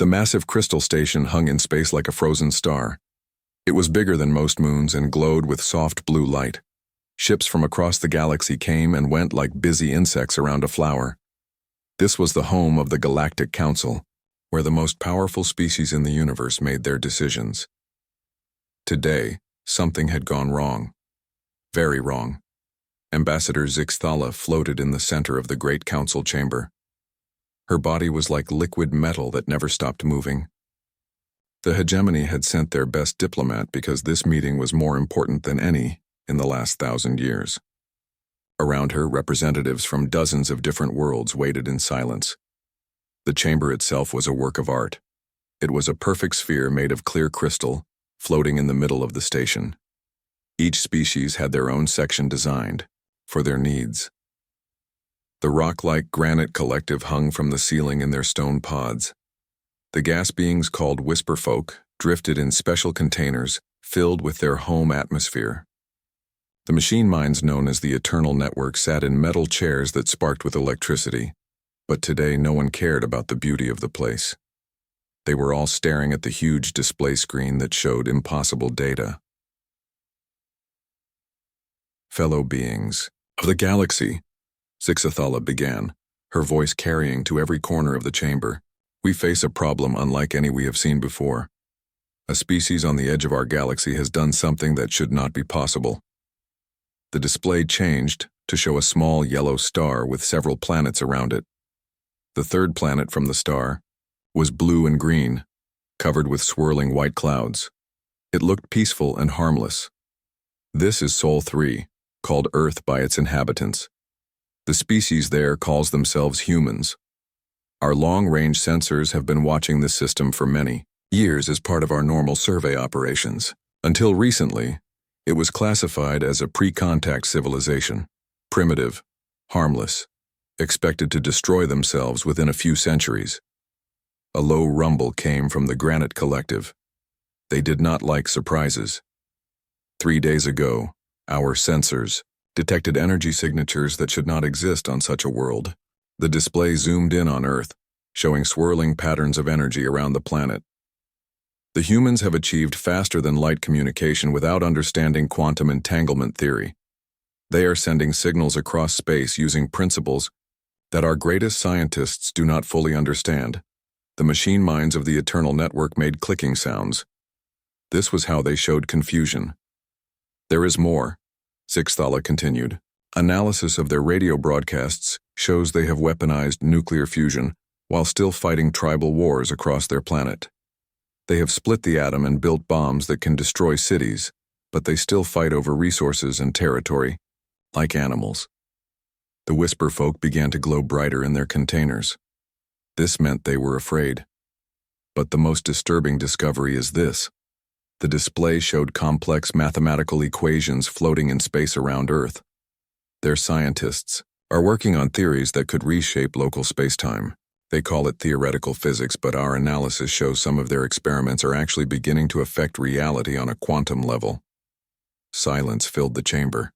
The massive crystal station hung in space like a frozen star. It was bigger than most moons and glowed with soft blue light. Ships from across the galaxy came and went like busy insects around a flower. This was the home of the Galactic Council, where the most powerful species in the universe made their decisions. Today, something had gone wrong. Very wrong. Ambassador Zixthala floated in the center of the Great Council chamber. Her body was like liquid metal that never stopped moving. The hegemony had sent their best diplomat because this meeting was more important than any in the last 1,000 years. Around her, representatives from dozens of different worlds waited in silence. The chamber itself was a work of art. It was a perfect sphere made of clear crystal, floating in the middle of the station. Each species had their own section designed, for their needs. The rock-like granite collective hung from the ceiling in their stone pods. The gas beings called Whisper Folk drifted in special containers filled with their home atmosphere. The machine minds known as the Eternal Network sat in metal chairs that sparked with electricity, but today no one cared about the beauty of the place. They were all staring at the huge display screen that showed impossible data. Fellow beings of the galaxy, Zixthala began, her voice carrying to every corner of the chamber. We face a problem unlike any we have seen before. A species on the edge of our galaxy has done something that should not be possible. The display changed to show a small yellow star with several planets around it. The third planet from the star was blue and green, covered with swirling white clouds. It looked peaceful and harmless. This is Sol 3, called Earth by its inhabitants. The species there calls themselves humans. Our long-range sensors have been watching this system for many years as part of our normal survey operations. Until recently, it was classified as a pre-contact civilization, primitive, harmless, expected to destroy themselves within a few centuries. A low rumble came from the Granite Collective. They did not like surprises. 3 days ago, our sensors detected energy signatures that should not exist on such a world. The display zoomed in on Earth, showing swirling patterns of energy around the planet. The humans have achieved faster-than-light communication without understanding quantum entanglement theory. They are sending signals across space using principles that our greatest scientists do not fully understand. The machine minds of the Eternal Network made clicking sounds. This was how they showed confusion. There is more, Zixthala continued. Analysis of their radio broadcasts shows they have weaponized nuclear fusion while still fighting tribal wars across their planet. They have split the atom and built bombs that can destroy cities, but they still fight over resources and territory, like animals. The Whisper Folk began to glow brighter in their containers. This meant they were afraid. But the most disturbing discovery is this. The display showed complex mathematical equations floating in space around Earth. Their scientists are working on theories that could reshape local spacetime. They call it theoretical physics, but our analysis shows some of their experiments are actually beginning to affect reality on a quantum level. Silence filled the chamber.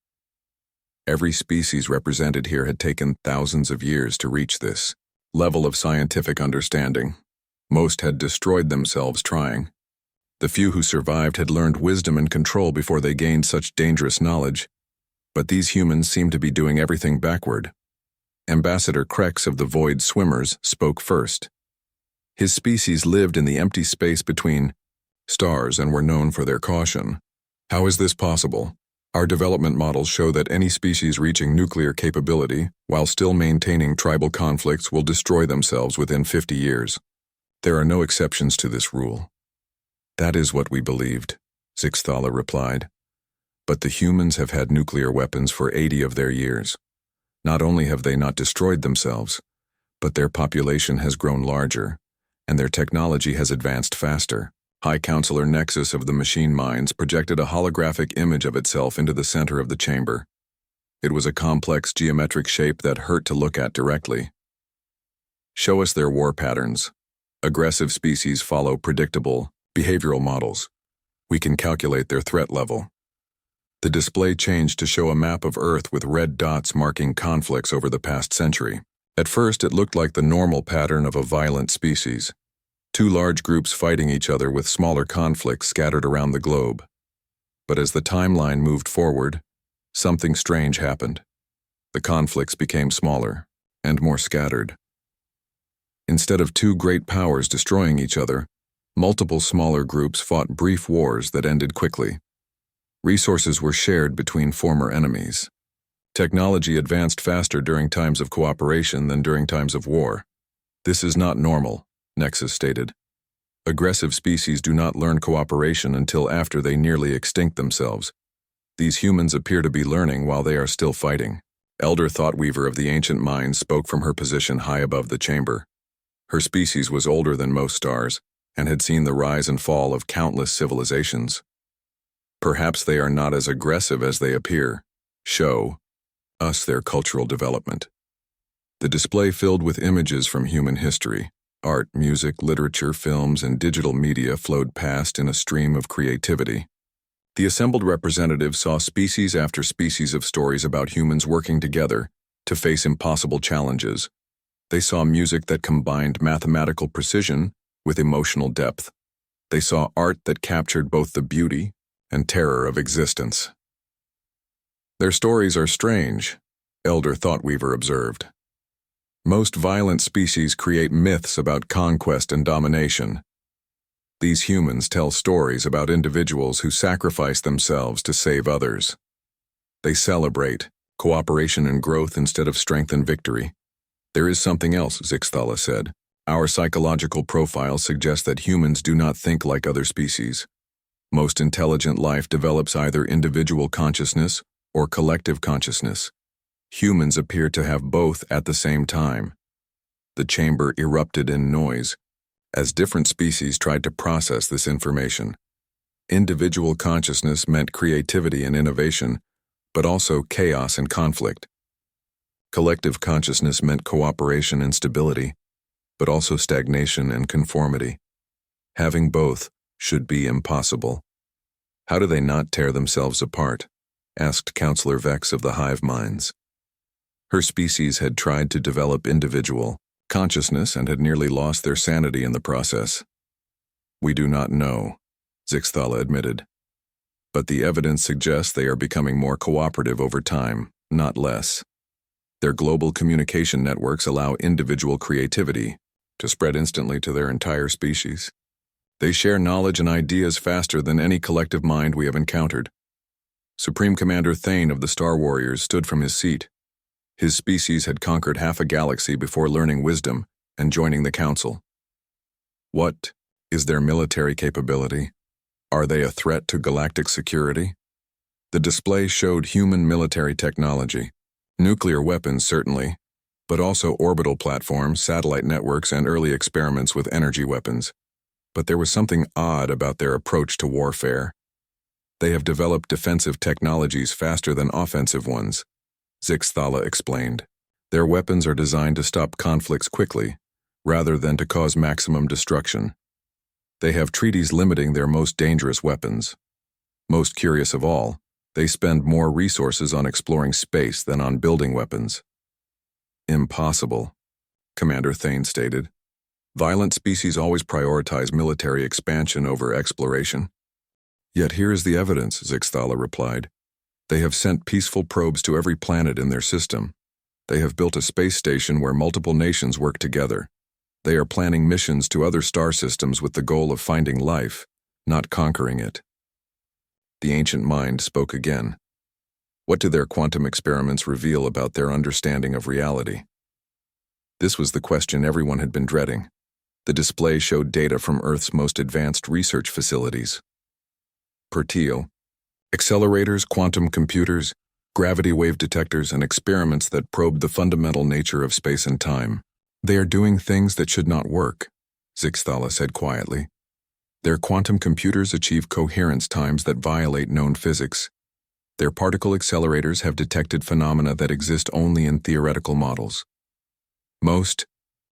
Every species represented here had taken thousands of years to reach this level of scientific understanding. Most had destroyed themselves trying. The few who survived had learned wisdom and control before they gained such dangerous knowledge. But these humans seemed to be doing everything backward. Ambassador Krex of the Void Swimmers spoke first. His species lived in the empty space between stars and were known for their caution. How is this possible? Our development models show that any species reaching nuclear capability, while still maintaining tribal conflicts, will destroy themselves within 50 years. There are no exceptions to this rule. That is what we believed, Zixthala replied. But the humans have had nuclear weapons for 80 of their years. Not only have they not destroyed themselves, but their population has grown larger, and their technology has advanced faster. High Counselor Nexus of the Machine Minds projected a holographic image of itself into the center of the chamber. It was a complex geometric shape that hurt to look at directly. Show us their war patterns. Aggressive species follow predictable, behavioral models. We can calculate their threat level. The display changed to show a map of Earth with red dots marking conflicts over the past century. At first, it looked like the normal pattern of a violent species. Two large groups fighting each other with smaller conflicts scattered around the globe. But as the timeline moved forward, something strange happened. The conflicts became smaller and more scattered. Instead of two great powers destroying each other, multiple smaller groups fought brief wars that ended quickly. Resources were shared between former enemies. Technology advanced faster during times of cooperation than during times of war. This is not normal, Nexus stated. Aggressive species do not learn cooperation until after they nearly extinct themselves. These humans appear to be learning while they are still fighting. Elder Thoughtweaver of the Ancient Mind spoke from her position high above the chamber. Her species was older than most stars and had seen the rise and fall of countless civilizations. Perhaps they are not as aggressive as they appear. Show us their cultural development. The display filled with images from human history. Art, music, literature, films, and digital media flowed past in a stream of creativity. The assembled representatives saw species after species of stories about humans working together to face impossible challenges. They saw music that combined mathematical precision with emotional depth. They saw art that captured both the beauty and terror of existence. Their stories are strange, Elder Thoughtweaver observed. Most violent species create myths about conquest and domination. These humans tell stories about individuals who sacrifice themselves to save others. They celebrate cooperation and growth instead of strength and victory. There is something else, Zixthala said. Our psychological profile suggests that humans do not think like other species. Most intelligent life develops either individual consciousness or collective consciousness. Humans appear to have both at the same time. The chamber erupted in noise as different species tried to process this information. Individual consciousness meant creativity and innovation, but also chaos and conflict. Collective consciousness meant cooperation and stability, but also stagnation and conformity. Having both should be impossible. How do they not tear themselves apart? Asked Counselor Vex of the Hive Minds. Her species had tried to develop individual consciousness and had nearly lost their sanity in the process. We do not know, Zixthala admitted. But the evidence suggests they are becoming more cooperative over time, not less. Their global communication networks allow individual creativity to spread instantly to their entire species. They share knowledge and ideas faster than any collective mind we have encountered. Supreme Commander Thane of the Star Warriors stood from his seat. His species had conquered half a galaxy before learning wisdom and joining the Council. What is their military capability? Are they a threat to galactic security? The display showed human military technology. Nuclear weapons, certainly, but also orbital platforms, satellite networks, and early experiments with energy weapons. But there was something odd about their approach to warfare. They have developed defensive technologies faster than offensive ones, Zixthala explained. Their weapons are designed to stop conflicts quickly, rather than to cause maximum destruction. They have treaties limiting their most dangerous weapons. Most curious of all, they spend more resources on exploring space than on building weapons. Impossible, Commander Thane stated. Violent species always prioritize military expansion over exploration. Yet here is the evidence, Zixthala replied. They have sent peaceful probes to every planet in their system. They have built a space station where multiple nations work together. They are planning missions to other star systems with the goal of finding life, not conquering it. The Ancient Mind spoke again. What do their quantum experiments reveal about their understanding of reality? This was the question everyone had been dreading. The display showed data from Earth's most advanced research facilities. Pertile, accelerators, quantum computers, gravity wave detectors, and experiments that probe the fundamental nature of space and time. They are doing things that should not work, Zixthala said quietly. Their quantum computers achieve coherence times that violate known physics. Their particle accelerators have detected phenomena that exist only in theoretical models. Most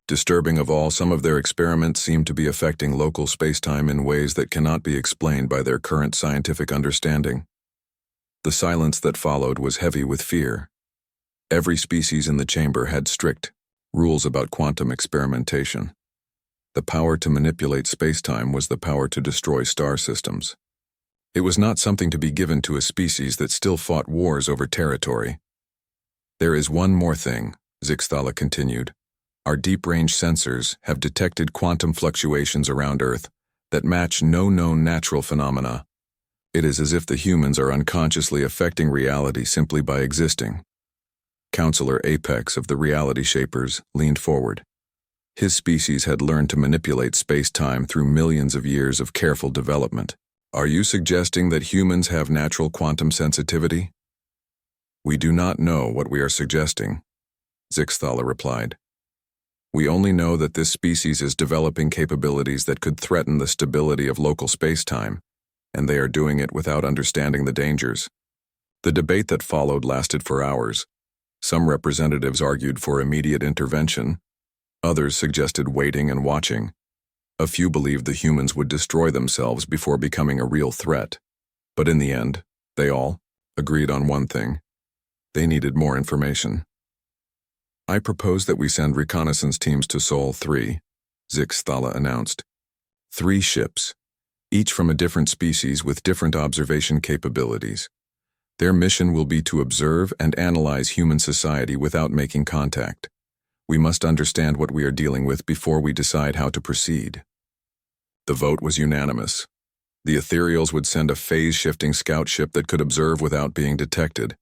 disturbing of all, some of their experiments seem to be affecting local spacetime in ways that cannot be explained by their current scientific understanding. The silence that followed was heavy with fear. Every species in the chamber had strict rules about quantum experimentation. The power to manipulate space-time was the power to destroy star systems. It was not something to be given to a species that still fought wars over territory. There is one more thing, Zixthala continued. Our deep-range sensors have detected quantum fluctuations around Earth that match no known natural phenomena. It is as if the humans are unconsciously affecting reality simply by existing. Counselor Apex of the Reality Shapers leaned forward. His species had learned to manipulate space-time through millions of years of careful development. Are you suggesting that humans have natural quantum sensitivity? We do not know what we are suggesting, Zixthala replied. We only know that this species is developing capabilities that could threaten the stability of local space-time, and they are doing it without understanding the dangers. The debate that followed lasted for hours. Some representatives argued for immediate intervention. Others suggested waiting and watching. A few believed the humans would destroy themselves before becoming a real threat. But in the end, they all agreed on one thing. They needed more information. I propose that we send reconnaissance teams to Sol 3, Zixthala announced. 3 ships, each from a different species with different observation capabilities. Their mission will be to observe and analyze human society without making contact. We must understand what we are dealing with before we decide how to proceed. The vote was unanimous. The Ethereals would send a phase-shifting scout ship that could observe without being detected.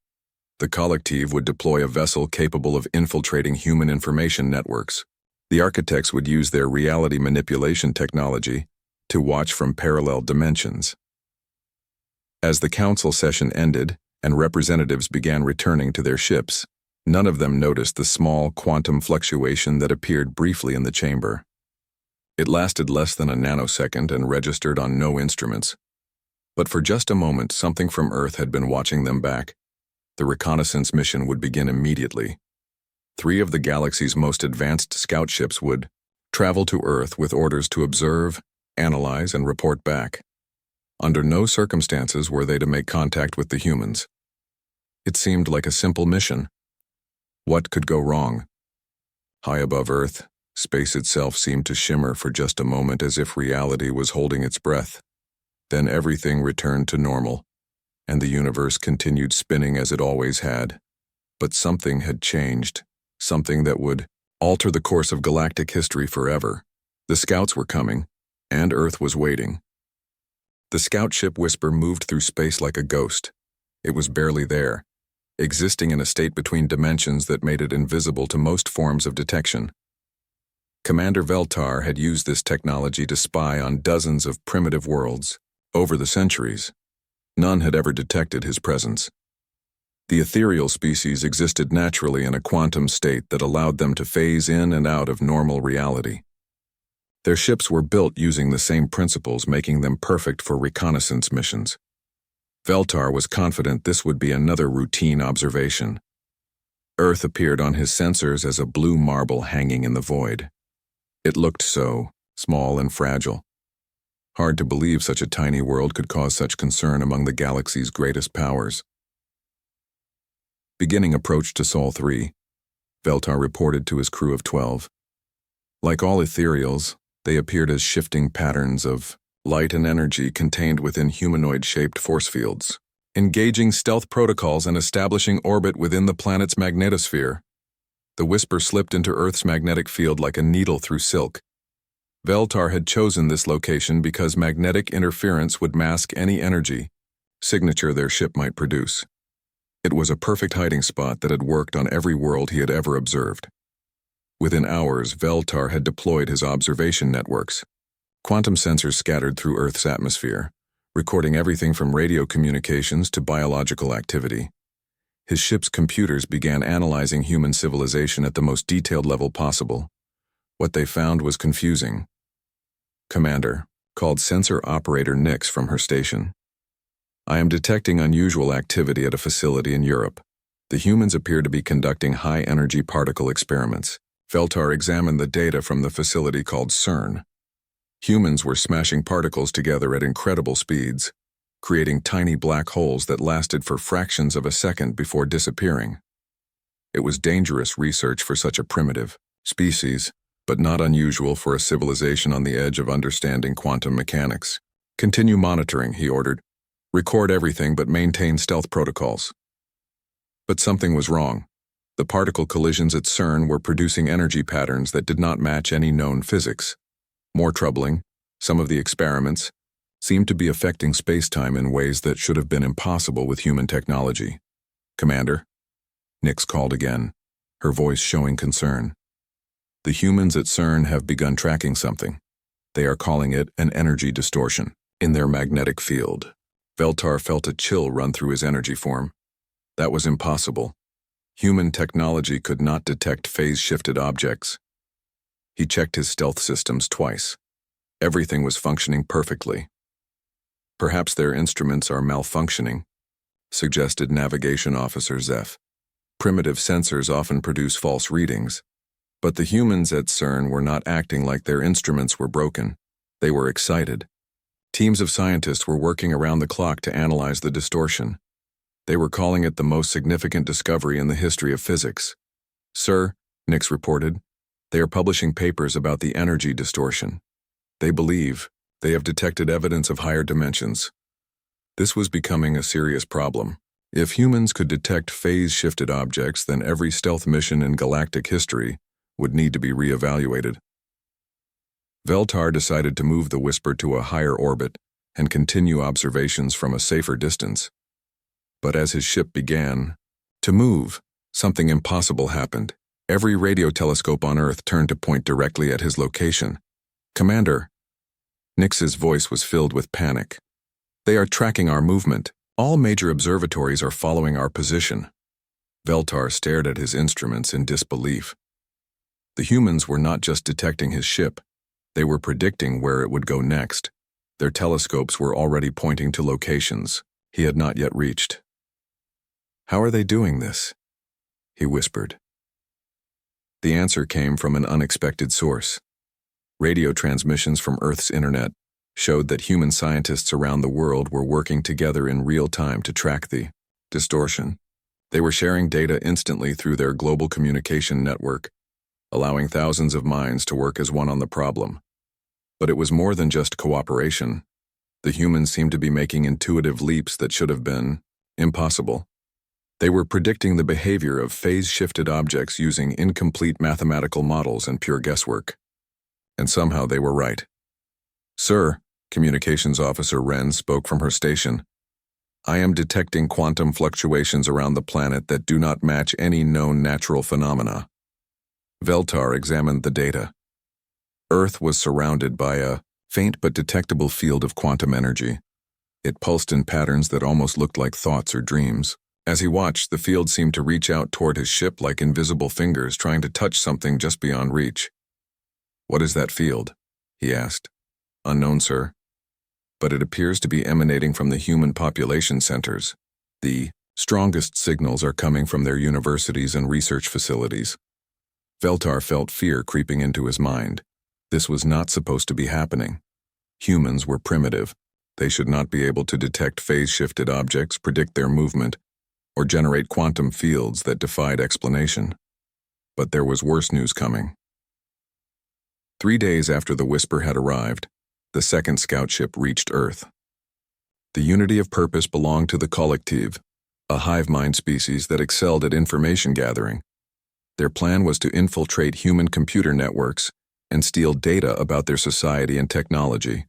The Collective would deploy a vessel capable of infiltrating human information networks. The Architects would use their reality manipulation technology to watch from parallel dimensions. As the council session ended and representatives began returning to their ships, none of them noticed the small quantum fluctuation that appeared briefly in the chamber. It lasted less than a nanosecond and registered on no instruments. But for just a moment, something from Earth had been watching them back. The reconnaissance mission would begin immediately. 3 of the galaxy's most advanced scout ships would travel to Earth with orders to observe, analyze, and report back. Under no circumstances were they to make contact with the humans. It seemed like a simple mission. What could go wrong? High above Earth, space itself seemed to shimmer for just a moment as if reality was holding its breath. Then everything returned to normal, and the universe continued spinning as it always had. But something had changed, something that would alter the course of galactic history forever. The scouts were coming, and Earth was waiting. The scout ship Whisper moved through space like a ghost. It was barely there, existing in a state between dimensions that made it invisible to most forms of detection. Commander Veltar had used this technology to spy on dozens of primitive worlds. Over the centuries, none had ever detected his presence. The ethereal species existed naturally in a quantum state that allowed them to phase in and out of normal reality. Their ships were built using the same principles, making them perfect for reconnaissance missions. Veltar was confident this would be another routine observation. Earth appeared on his sensors as a blue marble hanging in the void. It looked so small and fragile. Hard to believe such a tiny world could cause such concern among the galaxy's greatest powers. Beginning approach to Sol 3, Veltar reported to his crew of 12. Like all ethereals, they appeared as shifting patterns of light and energy contained within humanoid-shaped force fields, engaging stealth protocols and establishing orbit within the planet's magnetosphere. The Whisper slipped into Earth's magnetic field like a needle through silk. Veltar had chosen this location because magnetic interference would mask any energy signature their ship might produce. It was a perfect hiding spot that had worked on every world he had ever observed. Within hours, Veltar had deployed his observation networks. Quantum sensors scattered through Earth's atmosphere, recording everything from radio communications to biological activity. His ship's computers began analyzing human civilization at the most detailed level possible. What they found was confusing. Commander, called Sensor Operator Nix from her station. I am detecting unusual activity at a facility in Europe. The humans appear to be conducting high-energy particle experiments. Veltar examined the data from the facility called CERN. Humans were smashing particles together at incredible speeds, creating tiny black holes that lasted for fractions of a second before disappearing. It was dangerous research for such a primitive species, but not unusual for a civilization on the edge of understanding quantum mechanics. Continue monitoring, he ordered. Record everything but maintain stealth protocols. But something was wrong. The particle collisions at CERN were producing energy patterns that did not match any known physics. More troubling, some of the experiments seemed to be affecting space-time in ways that should have been impossible with human technology. Commander? Nix called again, her voice showing concern. The humans at CERN have begun tracking something. They are calling it an energy distortion in their magnetic field. Veltar felt a chill run through his energy form. That was impossible. Human technology could not detect phase-shifted objects. He checked his stealth systems twice. Everything was functioning perfectly. Perhaps their instruments are malfunctioning, suggested Navigation Officer Zeph. Primitive sensors often produce false readings, but the humans at CERN were not acting like their instruments were broken. They were excited. Teams of scientists were working around the clock to analyze the distortion. They were calling it the most significant discovery in the history of physics. Sir, Nix reported, they are publishing papers about the energy distortion. They believe they have detected evidence of higher dimensions. This was becoming a serious problem. If humans could detect phase-shifted objects, then every stealth mission in galactic history would need to be re-evaluated. Veltar decided to move the Whisper to a higher orbit and continue observations from a safer distance. But as his ship began to move, something impossible happened. Every radio telescope on Earth turned to point directly at his location. Commander, Nix's voice was filled with panic. They are tracking our movement. All major observatories are following our position. Veltar stared at his instruments in disbelief. The humans were not just detecting his ship. They were predicting where it would go next. Their telescopes were already pointing to locations he had not yet reached. How are they doing this? He whispered. The answer came from an unexpected source. Radio transmissions from Earth's internet showed that human scientists around the world were working together in real time to track the distortion. They were sharing data instantly through their global communication network, allowing thousands of minds to work as one on the problem. But it was more than just cooperation. The humans seemed to be making intuitive leaps that should have been impossible. They were predicting the behavior of phase-shifted objects using incomplete mathematical models and pure guesswork. And somehow they were right. Sir, Communications Officer Wren spoke from her station. I am detecting quantum fluctuations around the planet that do not match any known natural phenomena. Veltar examined the data. Earth was surrounded by a faint but detectable field of quantum energy. It pulsed in patterns that almost looked like thoughts or dreams. As he watched, the field seemed to reach out toward his ship like invisible fingers trying to touch something just beyond reach. What is that field? He asked. Unknown, sir. But it appears to be emanating from the human population centers. The strongest signals are coming from their universities and research facilities. Veltar felt fear creeping into his mind. This was not supposed to be happening. Humans were primitive. They should not be able to detect phase-shifted objects, predict their movement, or generate quantum fields that defied explanation. But there was worse news coming. 3 days after the Whisper had arrived, the second scout ship reached Earth. The unity of purpose belonged to the collective, a hive mind species that excelled at information gathering. Their plan was to infiltrate human computer networks and steal data about their society and technology.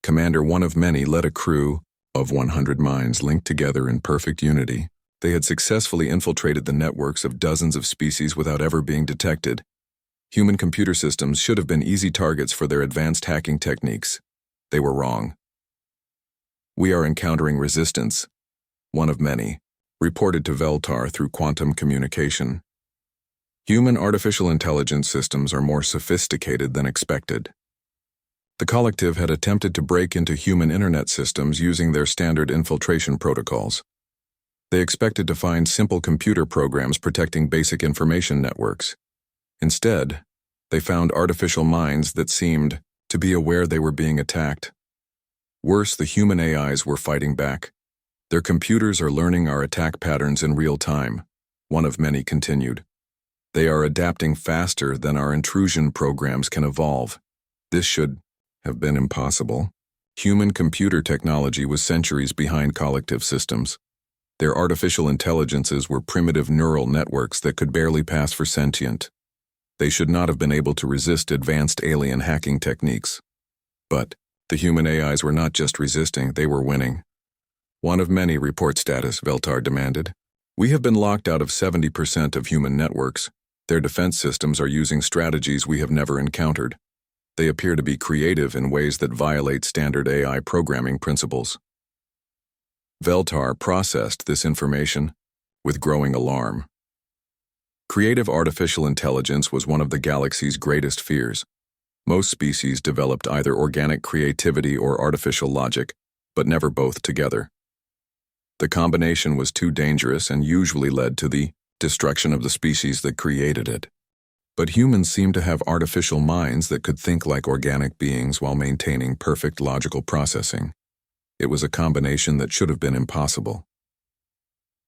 Commander One of Many led a crew of 100 minds linked together in perfect unity. They had successfully infiltrated the networks of dozens of species without ever being detected. Human computer systems should have been easy targets for their advanced hacking techniques. They were wrong. We are encountering resistance, One of Many reported to Veltar through quantum communication. Human artificial intelligence systems are more sophisticated than expected. The collective had attempted to break into human internet systems using their standard infiltration protocols. They expected to find simple computer programs protecting basic information networks. Instead, they found artificial minds that seemed to be aware they were being attacked. Worse, the human AIs were fighting back. Their computers are learning our attack patterns in real time, One of Many continued. They are adapting faster than our intrusion programs can evolve. This should have been impossible. Human computer technology was centuries behind collective systems. Their artificial intelligences were primitive neural networks that could barely pass for sentient. They should not have been able to resist advanced alien hacking techniques. But the human AIs were not just resisting, they were winning. One of many report status, Veltar demanded. We have been locked out of 70% of human networks. Their defense systems are using strategies we have never encountered. They appear to be creative in ways that violate standard AI programming principles. Veltar processed this information with growing alarm. Creative artificial intelligence was one of the galaxy's greatest fears. Most species developed either organic creativity or artificial logic, but never both together. The combination was too dangerous and usually led to the destruction of the species that created it. But humans seem to have artificial minds that could think like organic beings while maintaining perfect logical processing. It was a combination that should have been impossible.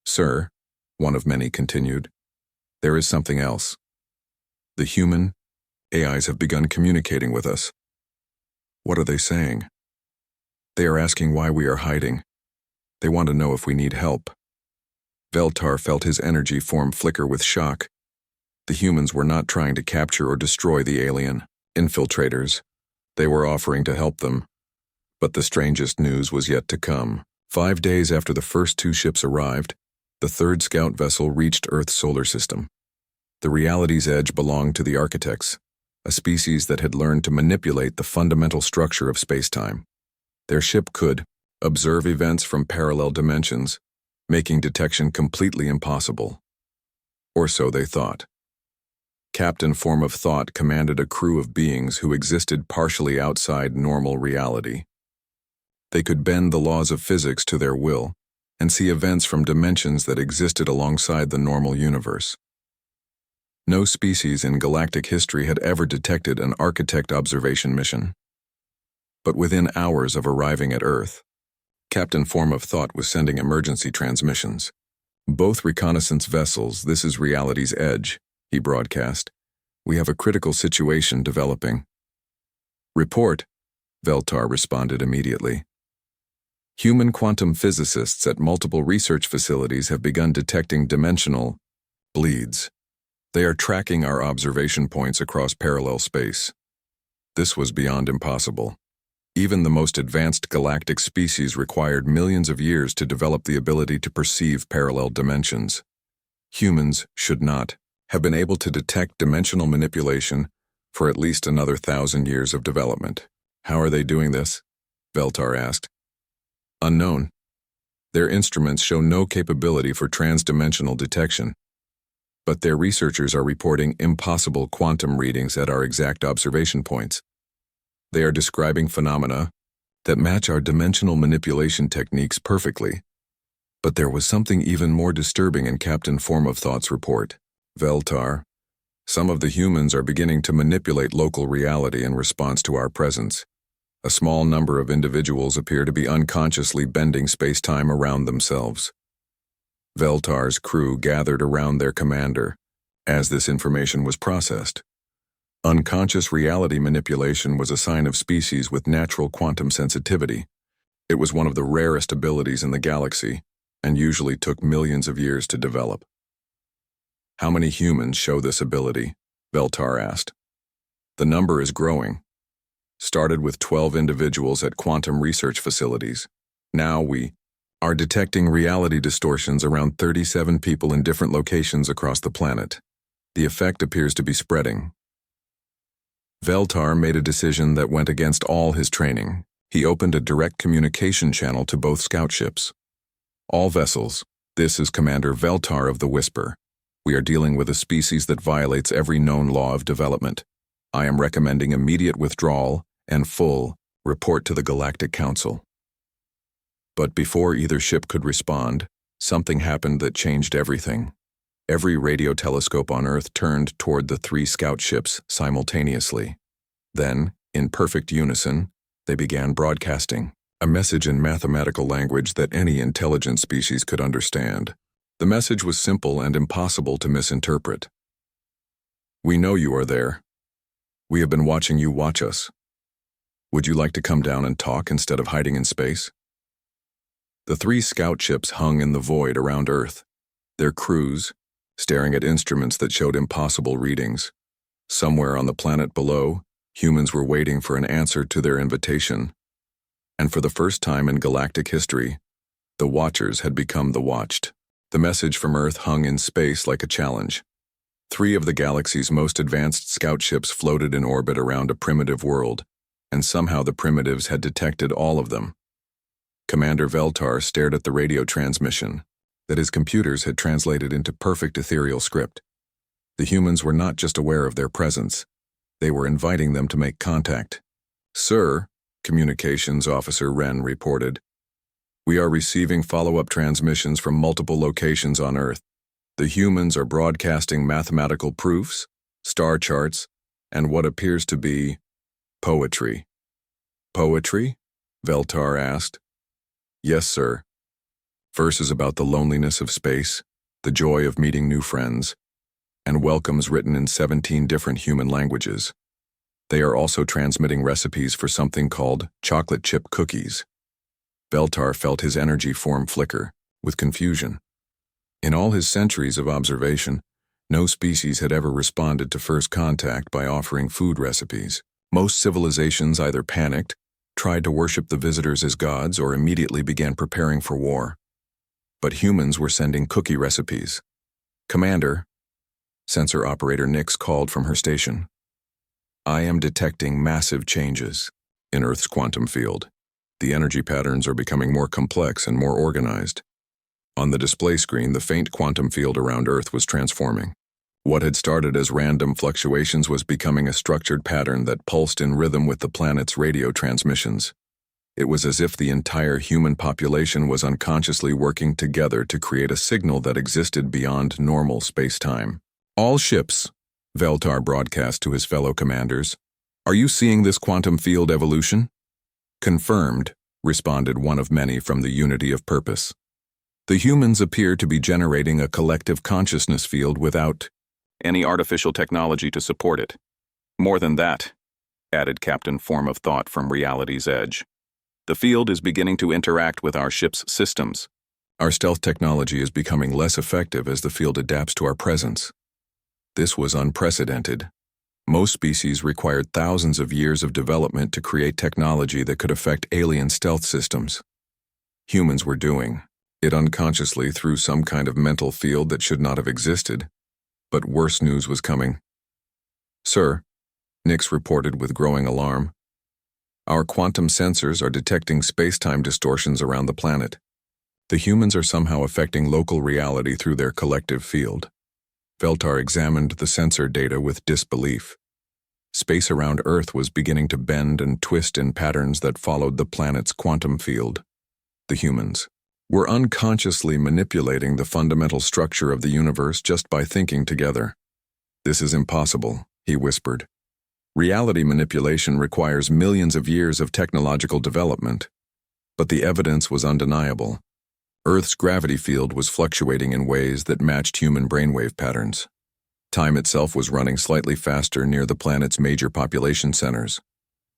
Sir, one of many continued, there is something else. The human AIs have begun communicating with us. What are they saying? They are asking why we are hiding. They want to know if we need help. Veltar felt his energy form flicker with shock. The humans were not trying to capture or destroy the alien infiltrators. They were offering to help them. But the strangest news was yet to come. 5 days after the first 2 ships arrived, the third scout vessel reached Earth's solar system. The reality's edge belonged to the architects, a species that had learned to manipulate the fundamental structure of space-time. Their ship could observe events from parallel dimensions, making detection completely impossible. Or so they thought. Captain Form of Thought commanded a crew of beings who existed partially outside normal reality. They could bend the laws of physics to their will and see events from dimensions that existed alongside the normal universe. No species in galactic history had ever detected an architect observation mission. But within hours of arriving at Earth, Captain Form of Thought was sending emergency transmissions. Both reconnaissance vessels, this is reality's edge, he broadcast. We have a critical situation developing. Report, Veltar responded immediately. Human quantum physicists at multiple research facilities have begun detecting dimensional bleeds. They are tracking our observation points across parallel space. This was beyond impossible. Even the most advanced galactic species required millions of years to develop the ability to perceive parallel dimensions. Humans should not have been able to detect dimensional manipulation for at least another 1,000 years of development. How are they doing this? Veltar asked. Unknown. Their instruments show no capability for transdimensional detection, but their researchers are reporting impossible quantum readings at our exact observation points. They are describing phenomena that match our dimensional manipulation techniques perfectly. But there was something even more disturbing in Captain Form of Thought's report. Veltar, some of the humans are beginning to manipulate local reality in response to our presence. A small number of individuals appear to be unconsciously bending space-time around themselves. Veltar's crew gathered around their commander as this information was processed. Unconscious reality manipulation was a sign of species with natural quantum sensitivity. It was one of the rarest abilities in the galaxy, and usually took millions of years to develop. How many humans show this ability? Veltar asked. The number is growing. Started with 12 individuals at quantum research facilities. Now we are detecting reality distortions around 37 people in different locations across the planet. The effect appears to be spreading. Veltar made a decision that went against all his training. He opened a direct communication channel to both scout ships. All vessels, this is Commander Veltar of the Whisper. We are dealing with a species that violates every known law of development. I am recommending immediate withdrawal and full report to the Galactic Council. But before either ship could respond, something happened that changed everything. Every radio telescope on Earth turned toward the 3 scout ships simultaneously. Then, in perfect unison, they began broadcasting a message in mathematical language that any intelligent species could understand. The message was simple and impossible to misinterpret. We know you are there. We have been watching you watch us. Would you like to come down and talk instead of hiding in space? The 3 scout ships hung in the void around Earth, their crews staring at instruments that showed impossible readings. Somewhere on the planet below, humans were waiting for an answer to their invitation. And for the first time in galactic history, the Watchers had become the watched. The message from Earth hung in space like a challenge. 3 of the galaxy's most advanced scout ships floated in orbit around a primitive world, and somehow the primitives had detected all of them. Commander Veltar stared at the radio transmission that his computers had translated into perfect ethereal script. The humans were not just aware of their presence, they were inviting them to make contact. "Sir," Communications Officer Wren reported, "we are receiving follow-up transmissions from multiple locations on Earth. The humans are broadcasting mathematical proofs, star charts, and what appears to be poetry." "Poetry?" Veltar asked. "Yes, sir. Verses about the loneliness of space, the joy of meeting new friends, and welcomes written in 17 different human languages. They are also transmitting recipes for something called chocolate chip cookies." Veltar felt his energy form flicker, with confusion. In all his centuries of observation, no species had ever responded to first contact by offering food recipes. Most civilizations either panicked, tried to worship the visitors as gods, or immediately began preparing for war. But humans were sending cookie recipes. "Commander," sensor operator Nix called from her station, "I am detecting massive changes in Earth's quantum field. The energy patterns are becoming more complex and more organized." On the display screen, the faint quantum field around Earth was transforming. What had started as random fluctuations was becoming a structured pattern that pulsed in rhythm with the planet's radio transmissions. It was as if the entire human population was unconsciously working together to create a signal that existed beyond normal space-time. "All ships," Veltar broadcast to his fellow commanders, "are you seeing this quantum field evolution?" "Confirmed," responded one of many from the Unity of Purpose. "The humans appear to be generating a collective consciousness field without any artificial technology to support it. More than that," added Captain Form of Thought from Reality's Edge. "The field is beginning to interact with our ship's systems. Our stealth technology is becoming less effective as the field adapts to our presence." This was unprecedented. Most species required thousands of years of development to create technology that could affect alien stealth systems. Humans were doing it unconsciously through some kind of mental field that should not have existed. But worse news was coming. "Sir," Nix reported with growing alarm, "our quantum sensors are detecting space-time distortions around the planet. The humans are somehow affecting local reality through their collective field." Veltar examined the sensor data with disbelief. Space around Earth was beginning to bend and twist in patterns that followed the planet's quantum field. The humans were unconsciously manipulating the fundamental structure of the universe just by thinking together. "This is impossible," he whispered. "Reality manipulation requires millions of years of technological development." But the evidence was undeniable. Earth's gravity field was fluctuating in ways that matched human brainwave patterns. Time itself was running slightly faster near the planet's major population centers.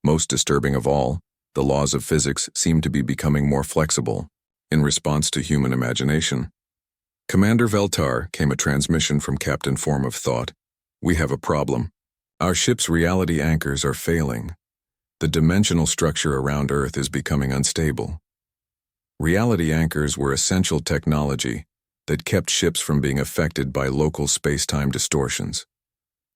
Most disturbing of all, the laws of physics seemed to be becoming more flexible, in response to human imagination. "Commander Veltar," came a transmission from Captain Form of Thought, "we have a problem. Our ship's reality anchors are failing. The dimensional structure around Earth is becoming unstable." Reality anchors were essential technology that kept ships from being affected by local space-time distortions.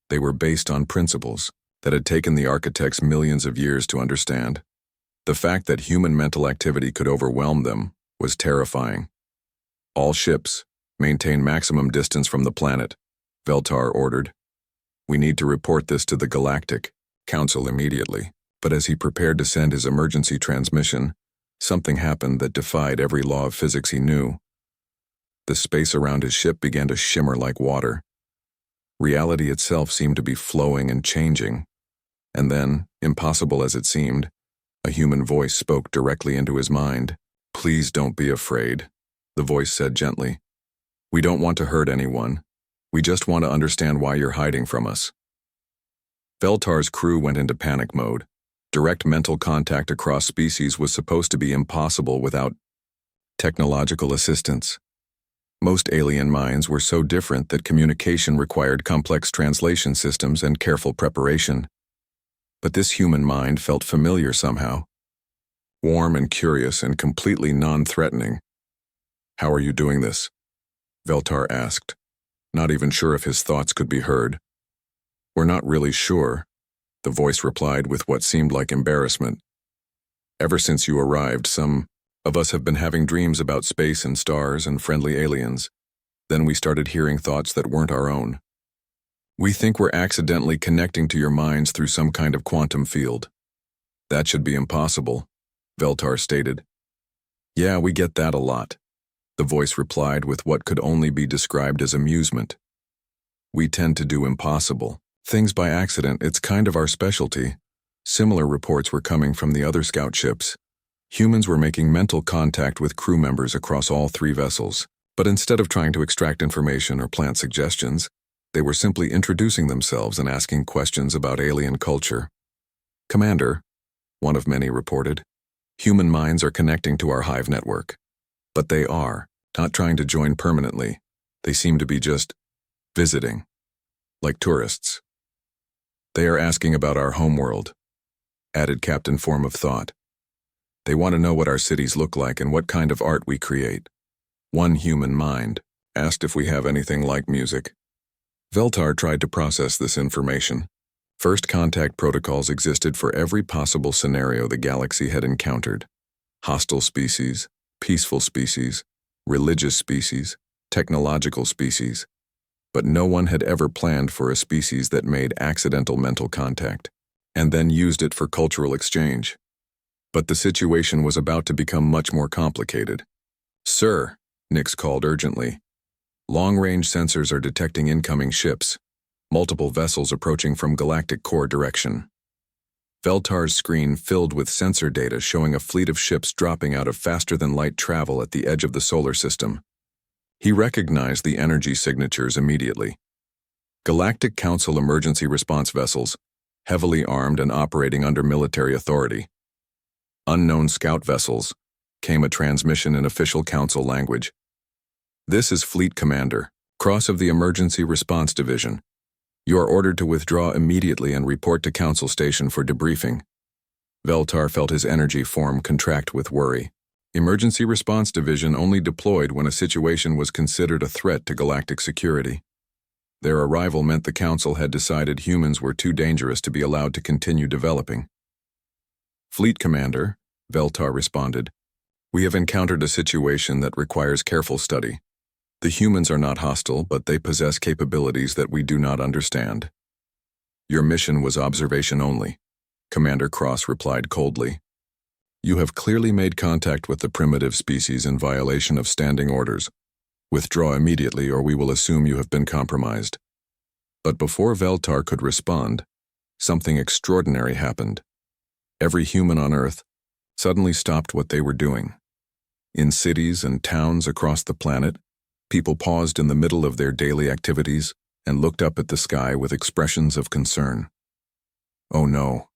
They were based on principles that had taken the architects millions of years to understand. The fact that human mental activity could overwhelm them was terrifying. "All ships, maintain maximum distance from the planet," Veltar ordered. "We need to report this to the Galactic Council immediately." But as he prepared to send his emergency transmission, something happened that defied every law of physics he knew. The space around his ship began to shimmer like water. Reality itself seemed to be flowing and changing. And then, impossible as it seemed, a human voice spoke directly into his mind. "Please don't be afraid," the voice said gently. "We don't want to hurt anyone. We just want to understand why you're hiding from us." Veltar's crew went into panic mode. Direct mental contact across species was supposed to be impossible without technological assistance. Most alien minds were so different that communication required complex translation systems and careful preparation. But this human mind felt familiar somehow. Warm and curious and completely non-threatening. "How are you doing this?" Veltar asked, not even sure if his thoughts could be heard. "We're not really sure," the voice replied with what seemed like embarrassment. "Ever since you arrived, some of us have been having dreams about space and stars and friendly aliens. Then we started hearing thoughts that weren't our own. We think we're accidentally connecting to your minds through some kind of quantum field." "That should be impossible," Veltar stated. "Yeah, we get that a lot," the voice replied with what could only be described as amusement. "We tend to do impossible things by accident. It's kind of our specialty." Similar reports were coming from the other scout ships. Humans were making mental contact with crew members across all 3 vessels, but instead of trying to extract information or plant suggestions, they were simply introducing themselves and asking questions about alien culture. "Commander," one of many reported, "human minds are connecting to our hive network. But they are not trying to join permanently. They seem to be just visiting, like tourists. They are asking about our homeworld," added Captain Form of Thought. "They want to know what our cities look like and what kind of art we create." One human mind asked if we have anything like music. Veltar tried to process this information. First contact protocols existed for every possible scenario the galaxy had encountered. Hostile species, peaceful species, religious species, technological species. But no one had ever planned for a species that made accidental mental contact, and then used it for cultural exchange. But the situation was about to become much more complicated. "Sir," Nix called urgently. "Long-range sensors are detecting incoming ships. Multiple vessels approaching from Galactic Core direction." Veltar's screen filled with sensor data showing a fleet of ships dropping out of faster-than-light travel at the edge of the solar system. He recognized the energy signatures immediately. Galactic Council emergency response vessels, heavily armed and operating under military authority. "Unknown scout vessels," came a transmission in official council language. "This is Fleet Commander, Cross of the Emergency Response Division. You are ordered to withdraw immediately and report to Council Station for debriefing." Veltar felt his energy form contract with worry. Emergency Response Division only deployed when a situation was considered a threat to galactic security. Their arrival meant the Council had decided humans were too dangerous to be allowed to continue developing. "Fleet Commander," Veltar responded, "we have encountered a situation that requires careful study. The humans are not hostile, but they possess capabilities that we do not understand." "Your mission was observation only," Commander Cross replied coldly. "You have clearly made contact with the primitive species in violation of standing orders. Withdraw immediately or we will assume you have been compromised." But before Veltar could respond, something extraordinary happened. Every human on Earth suddenly stopped what they were doing. In cities and towns across the planet, people paused in the middle of their daily activities and looked up at the sky with expressions of concern. "Oh no,"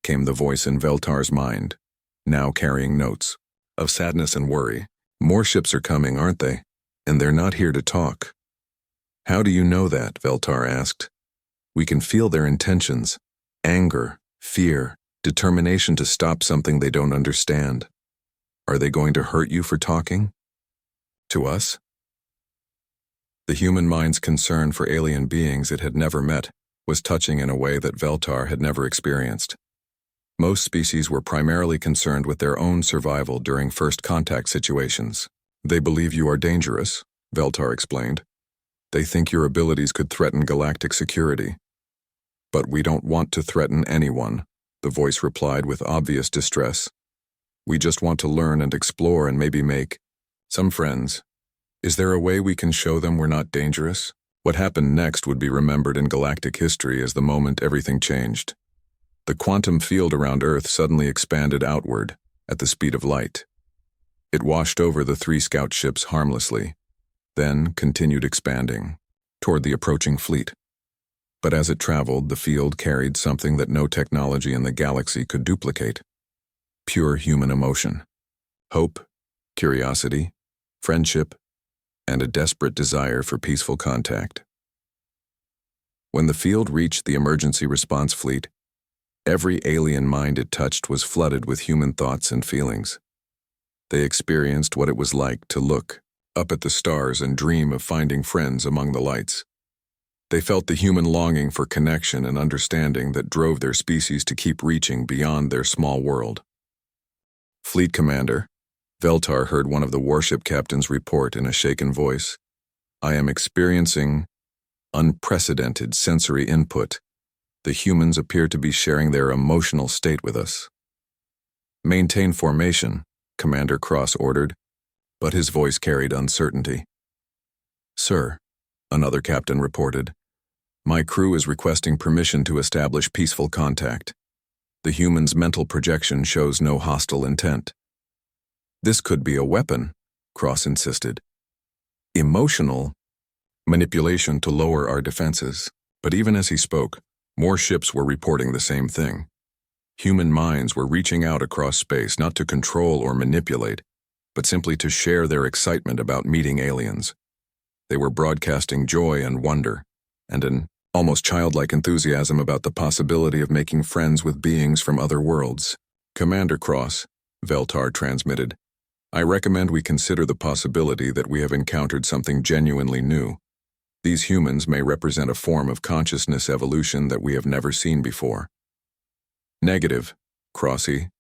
came the voice in Veltar's mind, now carrying notes of sadness and worry. "More ships are coming, aren't they? And they're not here to talk." "How do you know that?" Veltar asked. "We can feel their intentions: anger, fear, determination to stop something they don't understand. Are they going to hurt you for talking? To us?" The human mind's concern for alien beings it had never met was touching in a way that Veltar had never experienced. Most species were primarily concerned with their own survival during first contact situations. "They believe you are dangerous," Veltar explained. "They think your abilities could threaten galactic security." "But we don't want to threaten anyone," the voice replied with obvious distress. "We just want to learn and explore and maybe make some friends. Is there a way we can show them we're not dangerous?" What happened next would be remembered in galactic history as the moment everything changed. The quantum field around Earth suddenly expanded outward at the speed of light. It washed over the 3 scout ships harmlessly, then continued expanding toward the approaching fleet. But as it traveled, the field carried something that no technology in the galaxy could duplicate. Pure human emotion. Hope, curiosity, friendship, and a desperate desire for peaceful contact. When the field reached the emergency response fleet, every alien mind it touched was flooded with human thoughts and feelings. They experienced what it was like to look up at the stars and dream of finding friends among the lights. They felt the human longing for connection and understanding that drove their species to keep reaching beyond their small world. Fleet Commander Veltar heard one of the warship captains report in a shaken voice, "I am experiencing unprecedented sensory input. The humans appear to be sharing their emotional state with us." "Maintain formation," Commander Cross ordered, but his voice carried uncertainty. "Sir," another captain reported, "my crew is requesting permission to establish peaceful contact. The human's mental projection shows no hostile intent." "This could be a weapon," Cross insisted. "Emotional manipulation to lower our defenses." But even as he spoke, more ships were reporting the same thing. Human minds were reaching out across space not to control or manipulate, but simply to share their excitement about meeting aliens. They were broadcasting joy and wonder, and an almost childlike enthusiasm about the possibility of making friends with beings from other worlds. "Commander Cross," Veltar transmitted, "I recommend we consider the possibility that we have encountered something genuinely new. These humans may represent a form of consciousness evolution that we have never seen before." "Negative," Crossy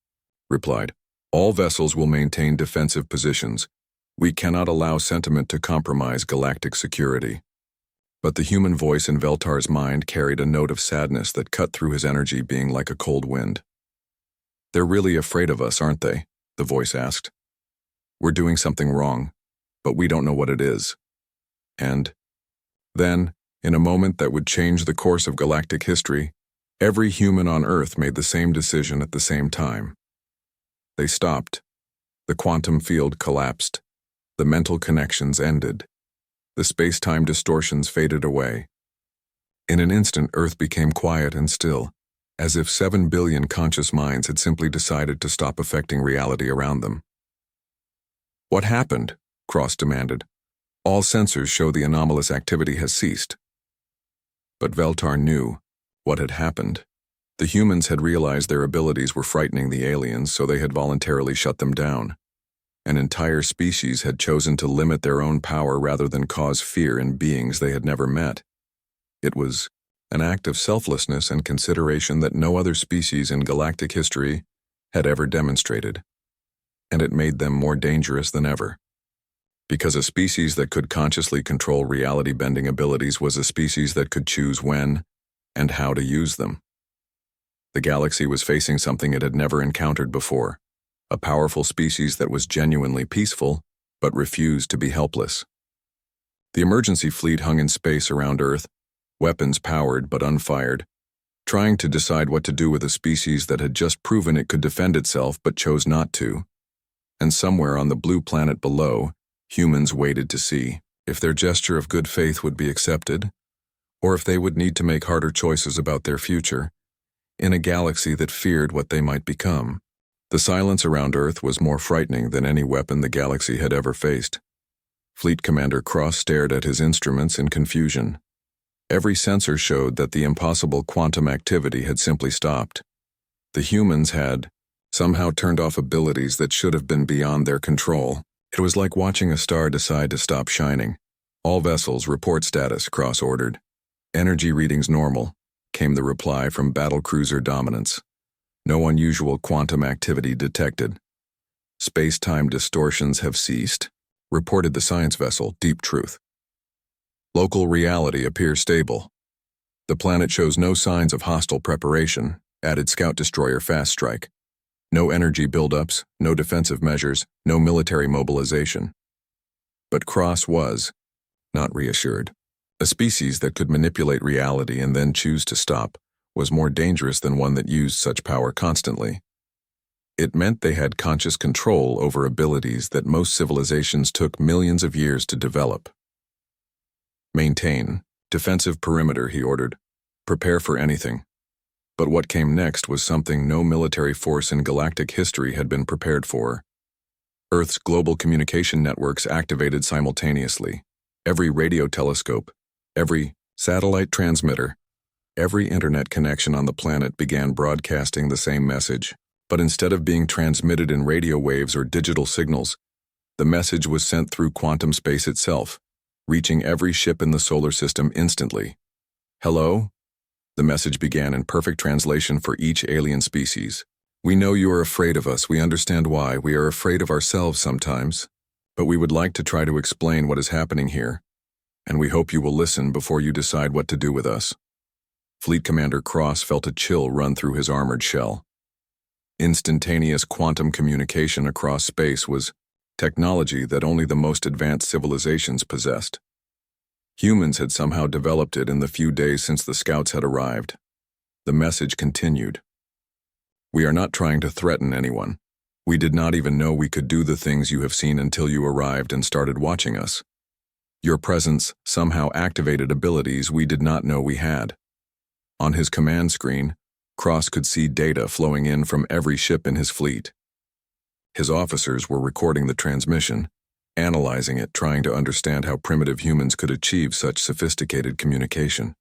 replied. "All vessels will maintain defensive positions. We cannot allow sentiment to compromise galactic security." But the human voice in Veltar's mind carried a note of sadness that cut through his energy, being like a cold wind. "They're really afraid of us, aren't they?" the voice asked. "We're doing something wrong, but we don't know what it is." And then, in a moment that would change the course of galactic history, every human on Earth made the same decision at the same time. They stopped. The quantum field collapsed. The mental connections ended. The space-time distortions faded away. In an instant, Earth became quiet and still, as if 7 billion conscious minds had simply decided to stop affecting reality around them. "What happened?" Cross demanded. "All sensors show the anomalous activity has ceased." But Veltar knew what had happened. The humans had realized their abilities were frightening the aliens, so they had voluntarily shut them down. An entire species had chosen to limit their own power rather than cause fear in beings they had never met. It was an act of selflessness and consideration that no other species in galactic history had ever demonstrated, and it made them more dangerous than ever. Because a species that could consciously control reality-bending abilities was a species that could choose when and how to use them. The galaxy was facing something it had never encountered before, a powerful species that was genuinely peaceful, but refused to be helpless. The emergency fleet hung in space around Earth, weapons powered but unfired, trying to decide what to do with a species that had just proven it could defend itself but chose not to. And somewhere on the blue planet below, humans waited to see if their gesture of good faith would be accepted, or if they would need to make harder choices about their future, in a galaxy that feared what they might become. The silence around Earth was more frightening than any weapon the galaxy had ever faced. Fleet Commander Cross stared at his instruments in confusion. Every sensor showed that the impossible quantum activity had simply stopped. The humans had somehow turned off abilities that should have been beyond their control. It was like watching a star decide to stop shining. "All vessels, report status," Cross ordered. "Energy readings normal," came the reply from battlecruiser Dominance. "No unusual quantum activity detected." "Space-time distortions have ceased," reported the science vessel, Deep Truth. "Local reality appears stable. The planet shows no signs of hostile preparation," added Scout Destroyer Fast Strike. "No energy buildups, no defensive measures, no military mobilization." But Cross was not reassured. A species that could manipulate reality and then choose to stop was more dangerous than one that used such power constantly. It meant they had conscious control over abilities that most civilizations took millions of years to develop. "Maintain defensive perimeter," he ordered. Prepare for anything. But what came next was something no military force in galactic history had been prepared for. Earth's global communication networks activated simultaneously. Every radio telescope, every satellite transmitter, every internet connection on the planet began broadcasting the same message. But instead of being transmitted in radio waves or digital signals, the message was sent through quantum space itself, reaching every ship in the solar system instantly. Hello? The message began in perfect translation for each alien species. We know you are afraid of us. We understand why. We are afraid of ourselves sometimes. But we would like to try to explain what is happening here. And we hope you will listen before you decide what to do with us. Fleet Commander Cross felt a chill run through his armored shell. Instantaneous quantum communication across space was technology that only the most advanced civilizations possessed. Humans had somehow developed it in the few days since the scouts had arrived. The message continued. We are not trying to threaten anyone. We did not even know we could do the things you have seen until you arrived and started watching us. Your presence somehow activated abilities we did not know we had. On his command screen, Cross could see data flowing in from every ship in his fleet. His officers were recording the transmission, analyzing it, trying to understand how primitive humans could achieve such sophisticated communication.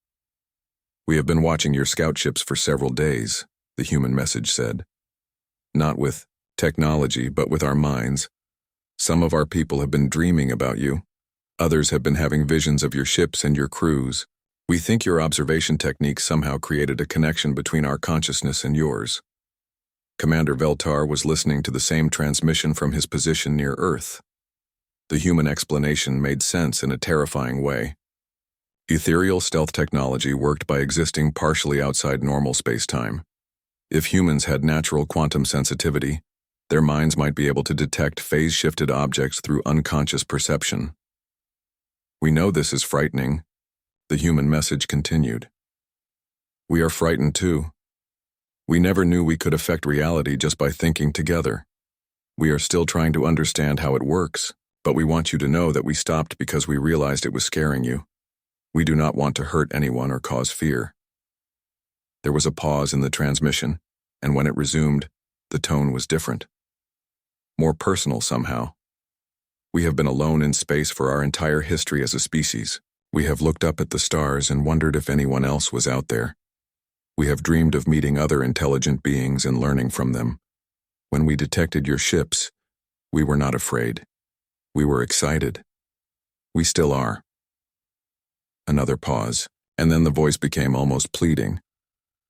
We have been watching your scout ships for several days, the human message said. Not with technology, but with our minds. Some of our people have been dreaming about you. Others have been having visions of your ships and your crews. We think your observation techniques somehow created a connection between our consciousness and yours. Commander Veltar was listening to the same transmission from his position near Earth. The human explanation made sense in a terrifying way. Ethereal stealth technology worked by existing partially outside normal space-time. If humans had natural quantum sensitivity, their minds might be able to detect phase-shifted objects through unconscious perception. We know this is frightening. The human message continued. We are frightened too. We never knew we could affect reality just by thinking together. We are still trying to understand how it works, but we want you to know that we stopped because we realized it was scaring you. We do not want to hurt anyone or cause fear. There was a pause in the transmission, and when it resumed, the tone was different. More personal somehow. We have been alone in space for our entire history as a species. We have looked up at the stars and wondered if anyone else was out there. We have dreamed of meeting other intelligent beings and learning from them. When we detected your ships, we were not afraid. We were excited. We still are. Another pause, and then the voice became almost pleading.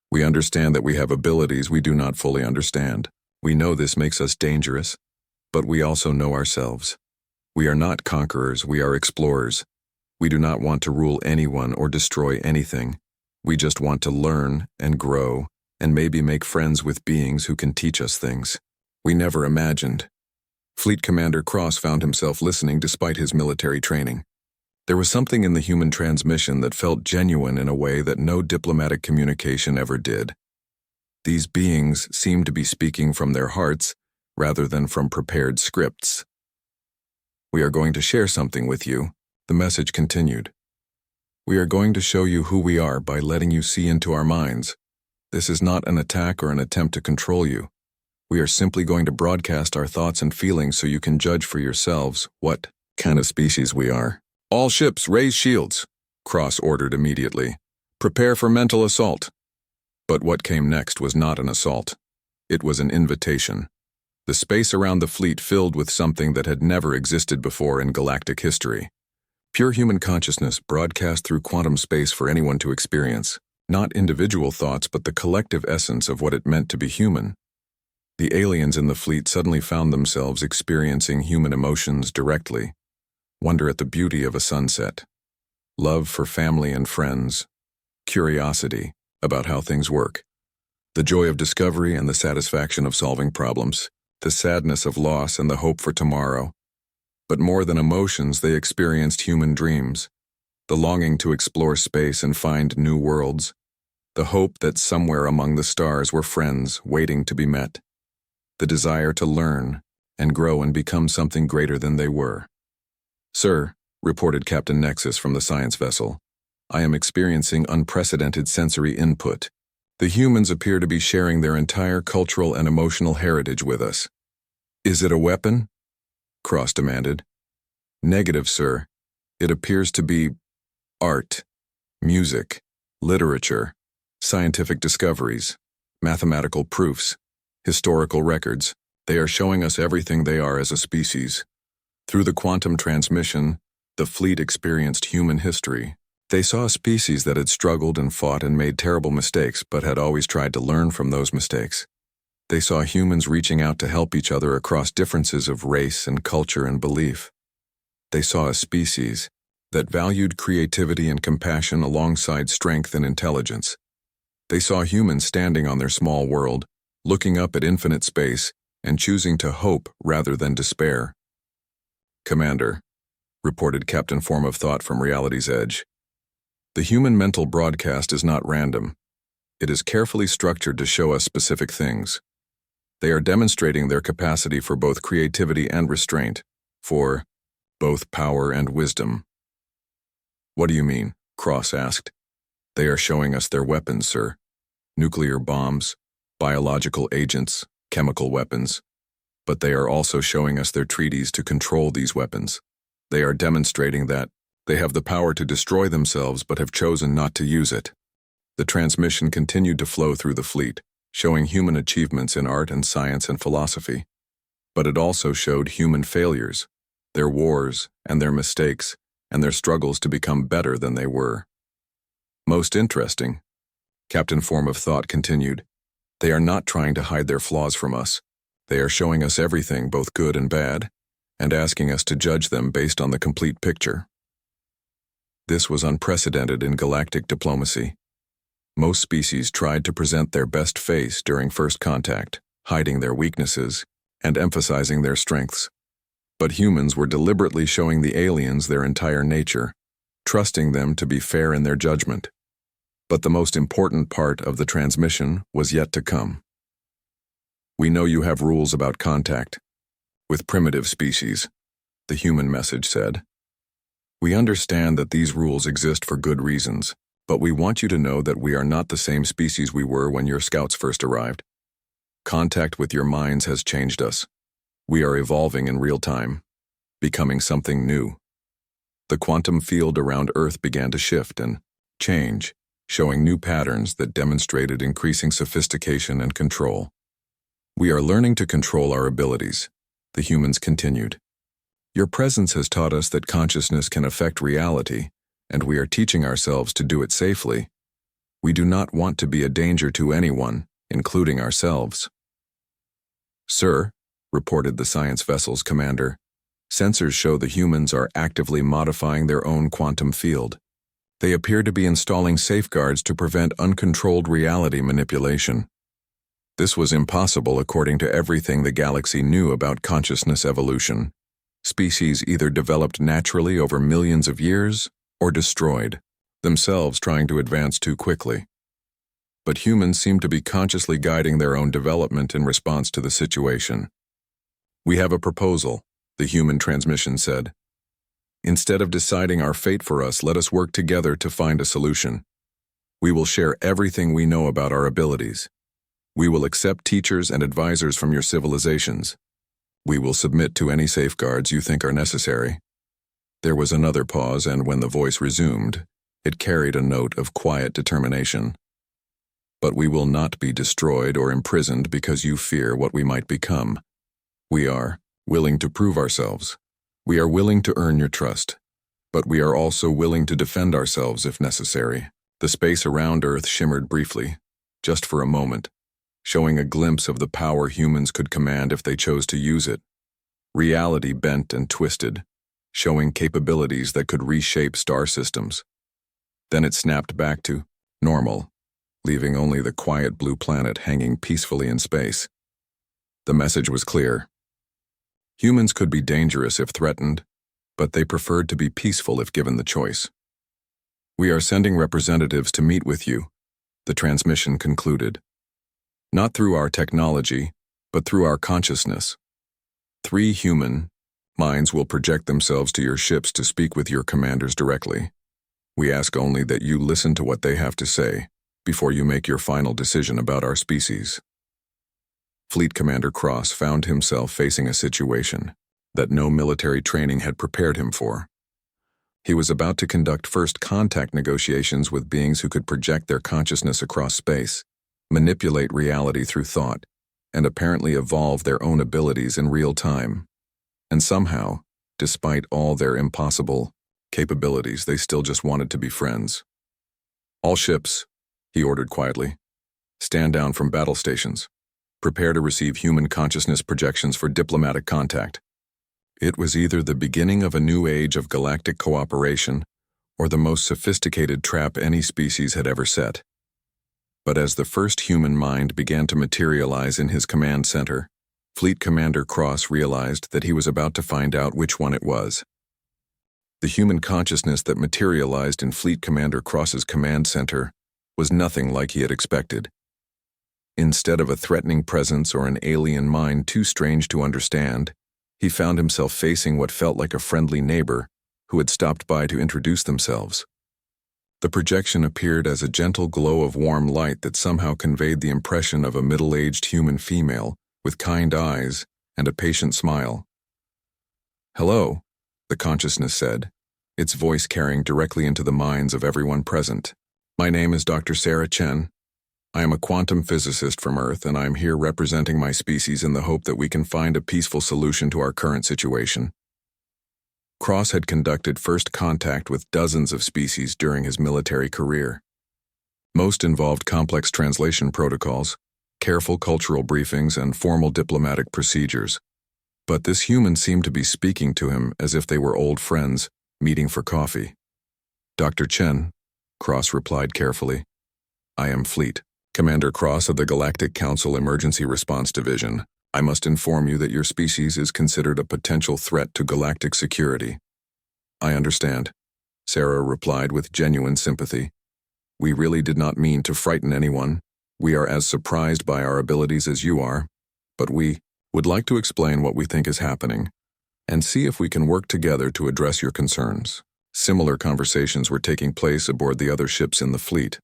We understand that we have abilities we do not fully understand. We know this makes us dangerous, but we also know ourselves. We are not conquerors, we are explorers. We do not want to rule anyone or destroy anything. We just want to learn and grow and maybe make friends with beings who can teach us things we never imagined. Fleet Commander Cross found himself listening despite his military training. There was something in the human transmission that felt genuine in a way that no diplomatic communication ever did. These beings seemed to be speaking from their hearts rather than from prepared scripts. We are going to share something with you. The message continued. We are going to show you who we are by letting you see into our minds. This is not an attack or an attempt to control you. We are simply going to broadcast our thoughts and feelings so you can judge for yourselves what kind of species we are. All ships, raise shields, Cross ordered immediately. Prepare for mental assault. But what came next was not an assault. It was an invitation. The space around the fleet filled with something that had never existed before in galactic history. Pure human consciousness broadcast through quantum space for anyone to experience, not individual thoughts but the collective essence of what it meant to be human. The aliens in the fleet suddenly found themselves experiencing human emotions directly. Wonder at the beauty of a sunset. Love for family and friends. Curiosity about how things work. The joy of discovery and the satisfaction of solving problems. The sadness of loss and the hope for tomorrow. But more than emotions, they experienced human dreams, the longing to explore space and find new worlds, the hope that somewhere among the stars were friends waiting to be met, the desire to learn and grow and become something greater than they were. Sir, reported Captain Nexus from the science vessel, I am experiencing unprecedented sensory input. The humans appear to be sharing their entire cultural and emotional heritage with us. Is it a weapon? Cross demanded. Negative, sir. It appears to be art, music, literature, scientific discoveries, mathematical proofs, historical records. They are showing us everything they are as a species. Through the quantum transmission, the fleet experienced human history. They saw a species that had struggled and fought and made terrible mistakes, but had always tried to learn from those mistakes. They saw humans reaching out to help each other across differences of race and culture and belief. They saw a species that valued creativity and compassion alongside strength and intelligence. They saw humans standing on their small world, looking up at infinite space, and choosing to hope rather than despair. Commander, reported Captain Form of Thought from Reality's Edge. The human mental broadcast is not random. It is carefully structured to show us specific things. They are demonstrating their capacity for both creativity and restraint, for both power and wisdom. What do you mean? Cross asked. They are showing us their weapons, sir. Nuclear bombs, biological agents, chemical weapons. But they are also showing us their treaties to control these weapons. They are demonstrating that they have the power to destroy themselves but have chosen not to use it. The transmission continued to flow through the fleet, showing human achievements in art and science and philosophy. But it also showed human failures, their wars and their mistakes, and their struggles to become better than they were. Most interesting, Captain Form of Thought continued, they are not trying to hide their flaws from us. They are showing us everything, both good and bad, and asking us to judge them based on the complete picture. This was unprecedented in galactic diplomacy. Most species tried to present their best face during first contact, hiding their weaknesses and emphasizing their strengths. But humans were deliberately showing the aliens their entire nature, trusting them to be fair in their judgment. But the most important part of the transmission was yet to come. We know you have rules about contact with primitive species, the human message said. We understand that these rules exist for good reasons, but we want you to know that we are not the same species we were when your scouts first arrived. Contact with your minds has changed us. We are evolving in real time, becoming something new. The quantum field around Earth began to shift and change, showing new patterns that demonstrated increasing sophistication and control. We are learning to control our abilities, the humans continued. Your presence has taught us that consciousness can affect reality, and we are teaching ourselves to do it safely. We do not want to be a danger to anyone, including ourselves. Sir, reported the science vessel's commander, sensors show the humans are actively modifying their own quantum field. They appear to be installing safeguards to prevent uncontrolled reality manipulation. This was impossible according to everything the galaxy knew about consciousness evolution. Species either developed naturally over millions of years or destroyed, themselves trying to advance too quickly. But humans seem to be consciously guiding their own development in response to the situation. We have a proposal, the human transmission said. Instead of deciding our fate for us, let us work together to find a solution. We will share everything we know about our abilities. We will accept teachers and advisors from your civilizations. We will submit to any safeguards you think are necessary. There was another pause, and when the voice resumed, it carried a note of quiet determination. But we will not be destroyed or imprisoned because you fear what we might become. We are willing to prove ourselves. We are willing to earn your trust. But we are also willing to defend ourselves if necessary. The space around Earth shimmered briefly, just for a moment, showing a glimpse of the power humans could command if they chose to use it. Reality bent and twisted, showing capabilities that could reshape star systems. Then it snapped back to normal, leaving only the quiet blue planet hanging peacefully in space. The message was clear. Humans could be dangerous if threatened, but they preferred to be peaceful if given the choice. We are sending representatives to meet with you, the transmission concluded. Not through our technology, but through our consciousness. 3 human minds will project themselves to your ships to speak with your commanders directly. We ask only that you listen to what they have to say before you make your final decision about our species. Fleet Commander Cross found himself facing a situation that no military training had prepared him for. He was about to conduct first contact negotiations with beings who could project their consciousness across space, manipulate reality through thought, and apparently evolve their own abilities in real time. And somehow, despite all their impossible capabilities, they still just wanted to be friends. All ships, he ordered quietly, stand down from battle stations. Prepare to receive human consciousness projections for diplomatic contact. It was either the beginning of a new age of galactic cooperation or the most sophisticated trap any species had ever set. But as the first human mind began to materialize in his command center, Fleet Commander Cross realized that he was about to find out which one it was. The human consciousness that materialized in Fleet Commander Cross's command center was nothing like he had expected. Instead of a threatening presence or an alien mind too strange to understand, he found himself facing what felt like a friendly neighbor who had stopped by to introduce themselves. The projection appeared as a gentle glow of warm light that somehow conveyed the impression of a middle-aged human female with kind eyes and a patient smile. "Hello," the consciousness said, its voice carrying directly into the minds of everyone present. "My name is Dr. Sarah Chen. I am a quantum physicist from Earth, and I am here representing my species in the hope that we can find a peaceful solution to our current situation." Cross had conducted first contact with dozens of species during his military career. Most involved complex translation protocols, careful cultural briefings, and formal diplomatic procedures. But this human seemed to be speaking to him as if they were old friends, meeting for coffee. "Dr. Chen," Cross replied carefully. "I am Fleet, Commander Cross of the Galactic Council Emergency Response Division. I must inform you that your species is considered a potential threat to galactic security." "I understand," Sarah replied with genuine sympathy. "We really did not mean to frighten anyone. We are as surprised by our abilities as you are, but we would like to explain what we think is happening and see if we can work together to address your concerns." Similar conversations were taking place aboard the other ships in the fleet.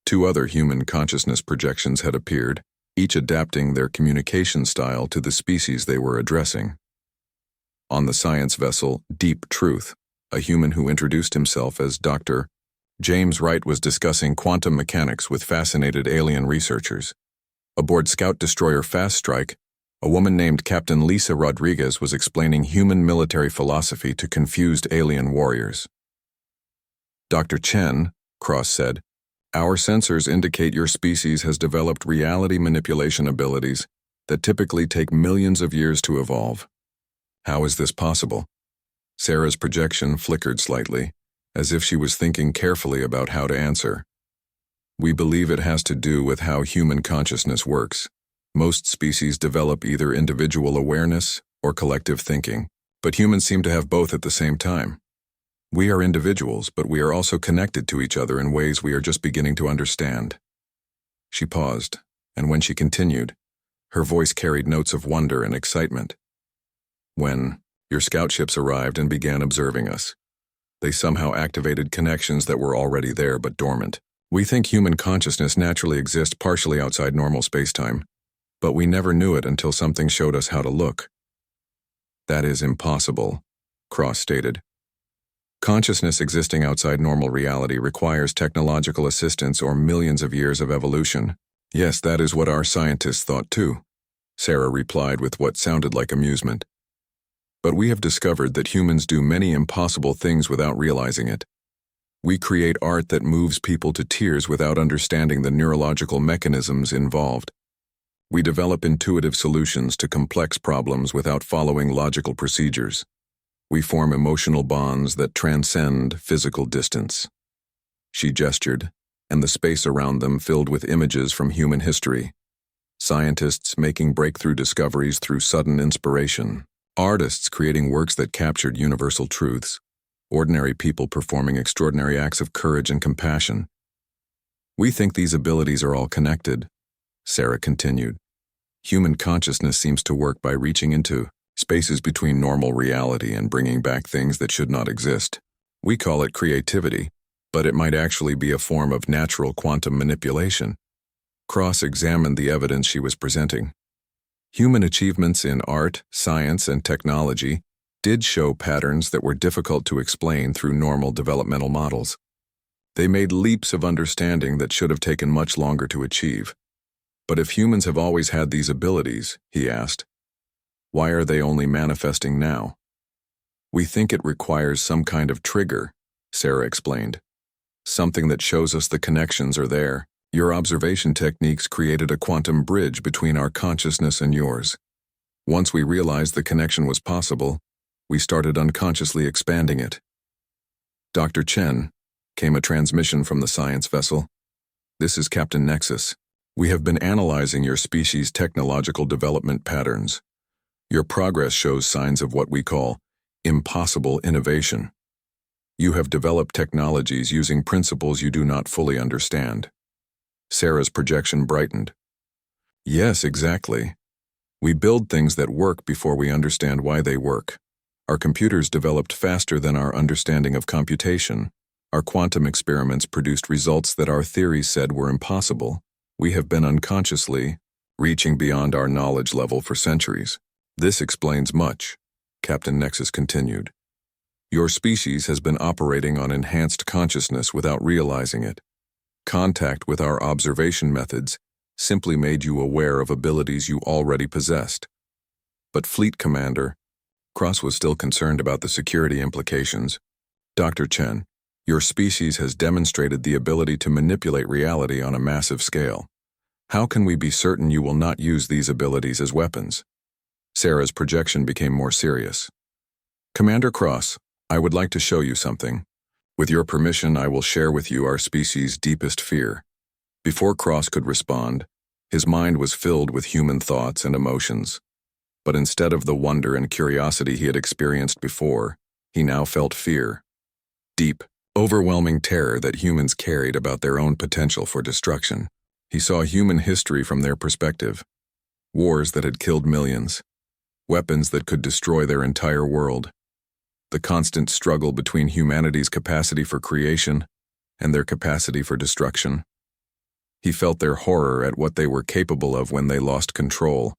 2 other human consciousness projections had appeared, each adapting their communication style to the species they were addressing. On the science vessel Deep Truth, a human who introduced himself as Dr. James Wright was discussing quantum mechanics with fascinated alien researchers. Aboard Scout Destroyer Fast Strike, a woman named Captain Lisa Rodriguez was explaining human military philosophy to confused alien warriors. "Dr. Chen," Cross said, "our sensors indicate your species has developed reality manipulation abilities that typically take millions of years to evolve. How is this possible?" Sarah's projection flickered slightly, as if she was thinking carefully about how to answer. "We believe it has to do with how human consciousness works. Most species develop either individual awareness or collective thinking, but humans seem to have both at the same time. We are individuals, but we are also connected to each other in ways we are just beginning to understand." She paused, and when she continued, her voice carried notes of wonder and excitement. "When your scout ships arrived and began observing us, they somehow activated connections that were already there but dormant. We think human consciousness naturally exists partially outside normal spacetime, but we never knew it until something showed us how to look." "That is impossible," Cross stated. "Consciousness existing outside normal reality requires technological assistance or millions of years of evolution." "Yes, that is what our scientists thought too," Sarah replied with what sounded like amusement. "But we have discovered that humans do many impossible things without realizing it. We create art that moves people to tears without understanding the neurological mechanisms involved. We develop intuitive solutions to complex problems without following logical procedures. We form emotional bonds that transcend physical distance." She gestured, and the space around them filled with images from human history. Scientists making breakthrough discoveries through sudden inspiration. Artists creating works that captured universal truths. Ordinary people performing extraordinary acts of courage and compassion. "We think these abilities are all connected," Sarah continued. "Human consciousness seems to work by reaching into spaces between normal reality and bringing back things that should not exist. We call it creativity, But it might actually be a form of natural quantum manipulation. Cross examined the evidence she was presenting. Human achievements in art, science, and technology did show patterns that were difficult to explain through normal developmental models. They made leaps of understanding that should have taken much longer to achieve. But if humans have always had these abilities, he asked, why are they only manifesting now? We think it requires some kind of trigger, Sarah explained. Something that shows us the connections are there. Your observation techniques created a quantum bridge between our consciousness and yours. Once we realized the connection was possible, we started unconsciously expanding it. Dr. Chen, came a transmission from the science vessel. This is Captain Nexus. We have been analyzing your species' technological development patterns. Your progress shows signs of what we call impossible innovation. You have developed technologies using principles you do not fully understand. Sarah's projection brightened. Yes, exactly. We build things that work before we understand why they work. Our computers developed faster than our understanding of computation. Our quantum experiments produced results that our theories said were impossible. We have been unconsciously reaching beyond our knowledge level for centuries. This explains much, Captain Nexus continued. Your species has been operating on enhanced consciousness without realizing it. Contact with our observation methods simply made you aware of abilities you already possessed. But Fleet Commander, Cross was still concerned about the security implications. Dr. Chen, your species has demonstrated the ability to manipulate reality on a massive scale. How can we be certain you will not use these abilities as weapons? Sarah's projection became more serious. Commander Cross, I would like to show you something. With your permission, I will share with you our species' deepest fear. Before Cross could respond, his mind was filled with human thoughts and emotions. But instead of the wonder and curiosity he had experienced before, he now felt fear. Deep, overwhelming terror that humans carried about their own potential for destruction. He saw human history from their perspective. Wars that had killed millions. Weapons that could destroy their entire world. The constant struggle between humanity's capacity for creation and their capacity for destruction. He felt their horror at what they were capable of when they lost control.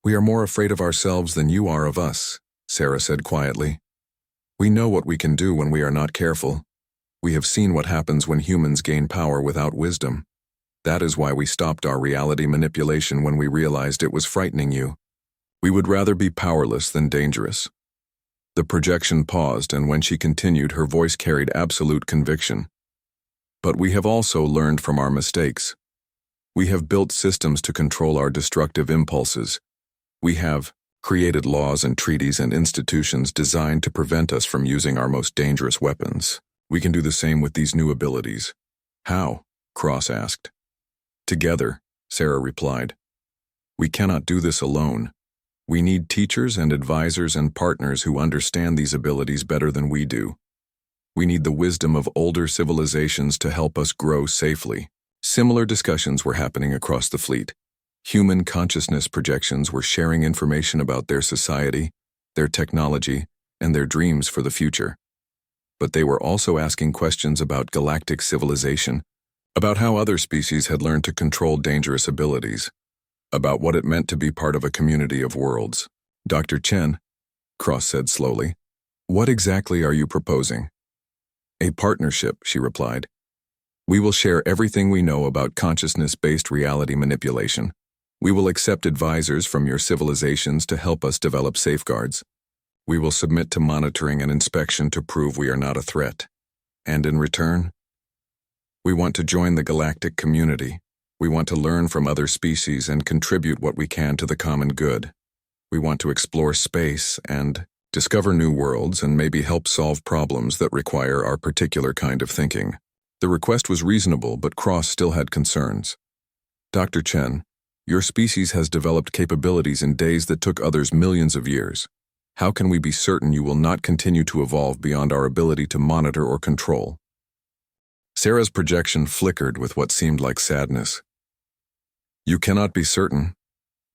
We are more afraid of ourselves than you are of us, Sarah said quietly. We know what we can do when we are not careful. We have seen what happens when humans gain power without wisdom. That is why we stopped our reality manipulation when we realized it was frightening you. We would rather be powerless than dangerous. The projection paused, and when she continued, her voice carried absolute conviction. But we have also learned from our mistakes. We have built systems to control our destructive impulses. We have created laws and treaties and institutions designed to prevent us from using our most dangerous weapons. We can do the same with these new abilities. How? Cross asked. Together, Sarah replied. We cannot do this alone. We need teachers and advisors and partners who understand these abilities better than we do. We need the wisdom of older civilizations to help us grow safely. Similar discussions were happening across the fleet. Human consciousness projections were sharing information about their society, their technology, and their dreams for the future. But they were also asking questions about galactic civilization, about how other species had learned to control dangerous abilities, about what it meant to be part of a community of worlds. Dr. Chen, Cross said slowly, what exactly are you proposing? A partnership, she replied. We will share everything we know about consciousness-based reality manipulation. We will accept advisors from your civilizations to help us develop safeguards. We will submit to monitoring and inspection to prove we are not a threat. And in return, we want to join the galactic community. We want to learn from other species and contribute what we can to the common good. We want to explore space and discover new worlds and maybe help solve problems that require our particular kind of thinking. The request was reasonable, but Cross still had concerns. Dr. Chen, your species has developed capabilities in days that took others millions of years. How can we be certain you will not continue to evolve beyond our ability to monitor or control? Sarah's projection flickered with what seemed like sadness. You cannot be certain.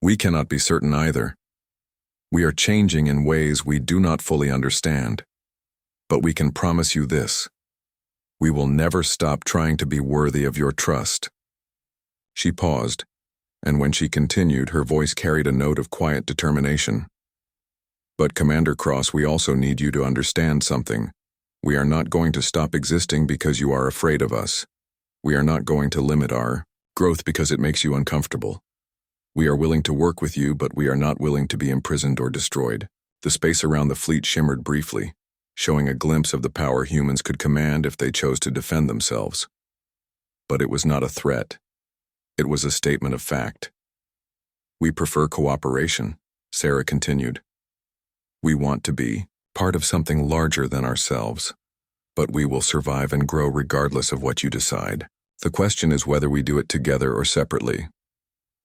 We cannot be certain either. We are changing in ways we do not fully understand. But we can promise you this. We will never stop trying to be worthy of your trust." She paused, and when she continued, her voice carried a note of quiet determination. "But Commander Cross, we also need you to understand something. We are not going to stop existing because you are afraid of us. We are not going to limit our growth because it makes you uncomfortable. We are willing to work with you, but we are not willing to be imprisoned or destroyed." The space around the fleet shimmered briefly, showing a glimpse of the power humans could command if they chose to defend themselves. But it was not a threat. It was a statement of fact. "We prefer cooperation," Sarah continued. "We want to be part of something larger than ourselves, but we will survive and grow regardless of what you decide. The question is whether we do it together or separately."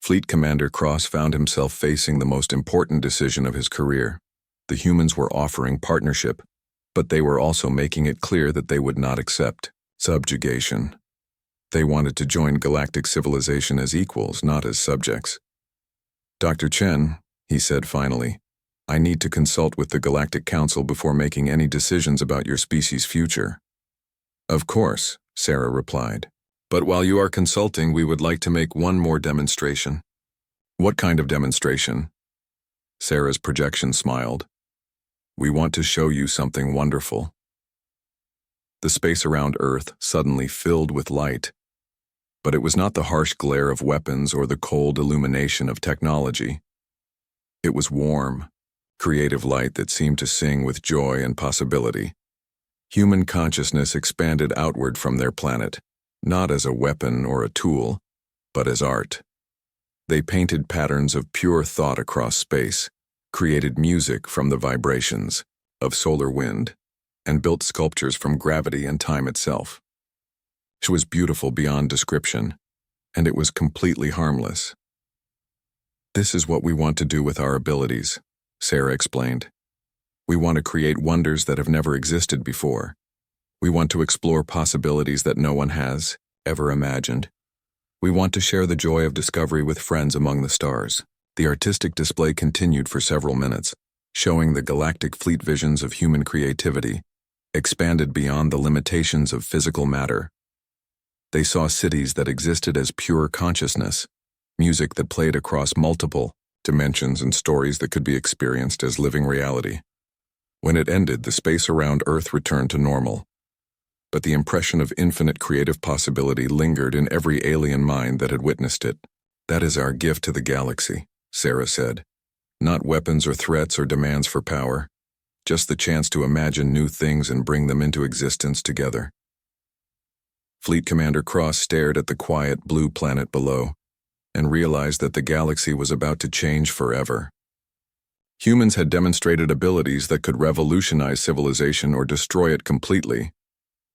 Fleet Commander Cross found himself facing the most important decision of his career. The humans were offering partnership, but they were also making it clear that they would not accept subjugation. They wanted to join galactic civilization as equals, not as subjects. "Dr. Chen," he said finally, "I need to consult with the Galactic Council before making any decisions about your species' future." "Of course," Sarah replied. "But while you are consulting, we would like to make one more demonstration." "What kind of demonstration?" Sarah's projection smiled. "We want to show you something wonderful." The space around Earth suddenly filled with light. But it was not the harsh glare of weapons or the cold illumination of technology. It was warm, creative light that seemed to sing with joy and possibility. Human consciousness expanded outward from their planet, not as a weapon or a tool, but as art. They painted patterns of pure thought across space, created music from the vibrations of solar wind, and built sculptures from gravity and time itself. It was beautiful beyond description, and it was completely harmless. "This is what we want to do with our abilities," Sarah explained. "We want to create wonders that have never existed before. We want to explore possibilities that no one has ever imagined. We want to share the joy of discovery with friends among the stars." The artistic display continued for several minutes, showing the galactic fleet visions of human creativity, expanded beyond the limitations of physical matter. They saw cities that existed as pure consciousness, music that played across multiple dimensions, and stories that could be experienced as living reality. When it ended, the space around Earth returned to normal. But the impression of infinite creative possibility lingered in every alien mind that had witnessed it. "That is our gift to the galaxy," Sarah said. "Not weapons or threats or demands for power, just the chance to imagine new things and bring them into existence together." Fleet Commander Cross stared at the quiet blue planet below and realized that the galaxy was about to change forever. Humans had demonstrated abilities that could revolutionize civilization or destroy it completely,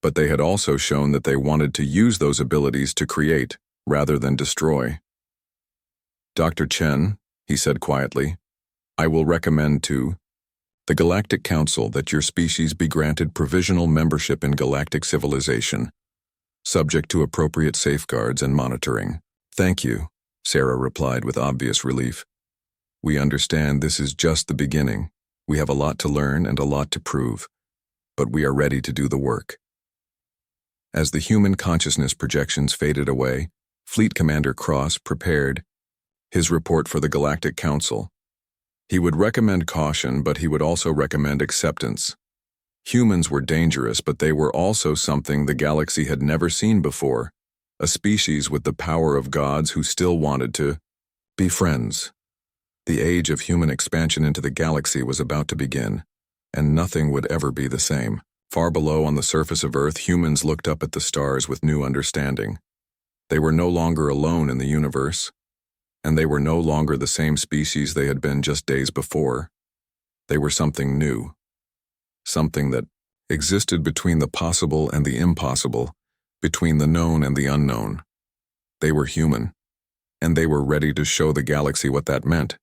but they had also shown that they wanted to use those abilities to create rather than destroy. "Dr. Chen," he said quietly, "I will recommend to the Galactic Council that your species be granted provisional membership in galactic civilization, subject to appropriate safeguards and monitoring." "Thank you," Sarah replied with obvious relief. "We understand this is just the beginning. We have a lot to learn and a lot to prove, but we are ready to do the work." As the human consciousness projections faded away, Fleet Commander Cross prepared his report for the Galactic Council. He would recommend caution, but he would also recommend acceptance. Humans were dangerous, but they were also something the galaxy had never seen before, a species with the power of gods who still wanted to be friends. The age of human expansion into the galaxy was about to begin, and nothing would ever be the same. Far below on the surface of Earth, humans looked up at the stars with new understanding. They were no longer alone in the universe, and they were no longer the same species they had been just days before. They were something new, something that existed between the possible and the impossible, between the known and the unknown. They were human, and they were ready to show the galaxy what that meant.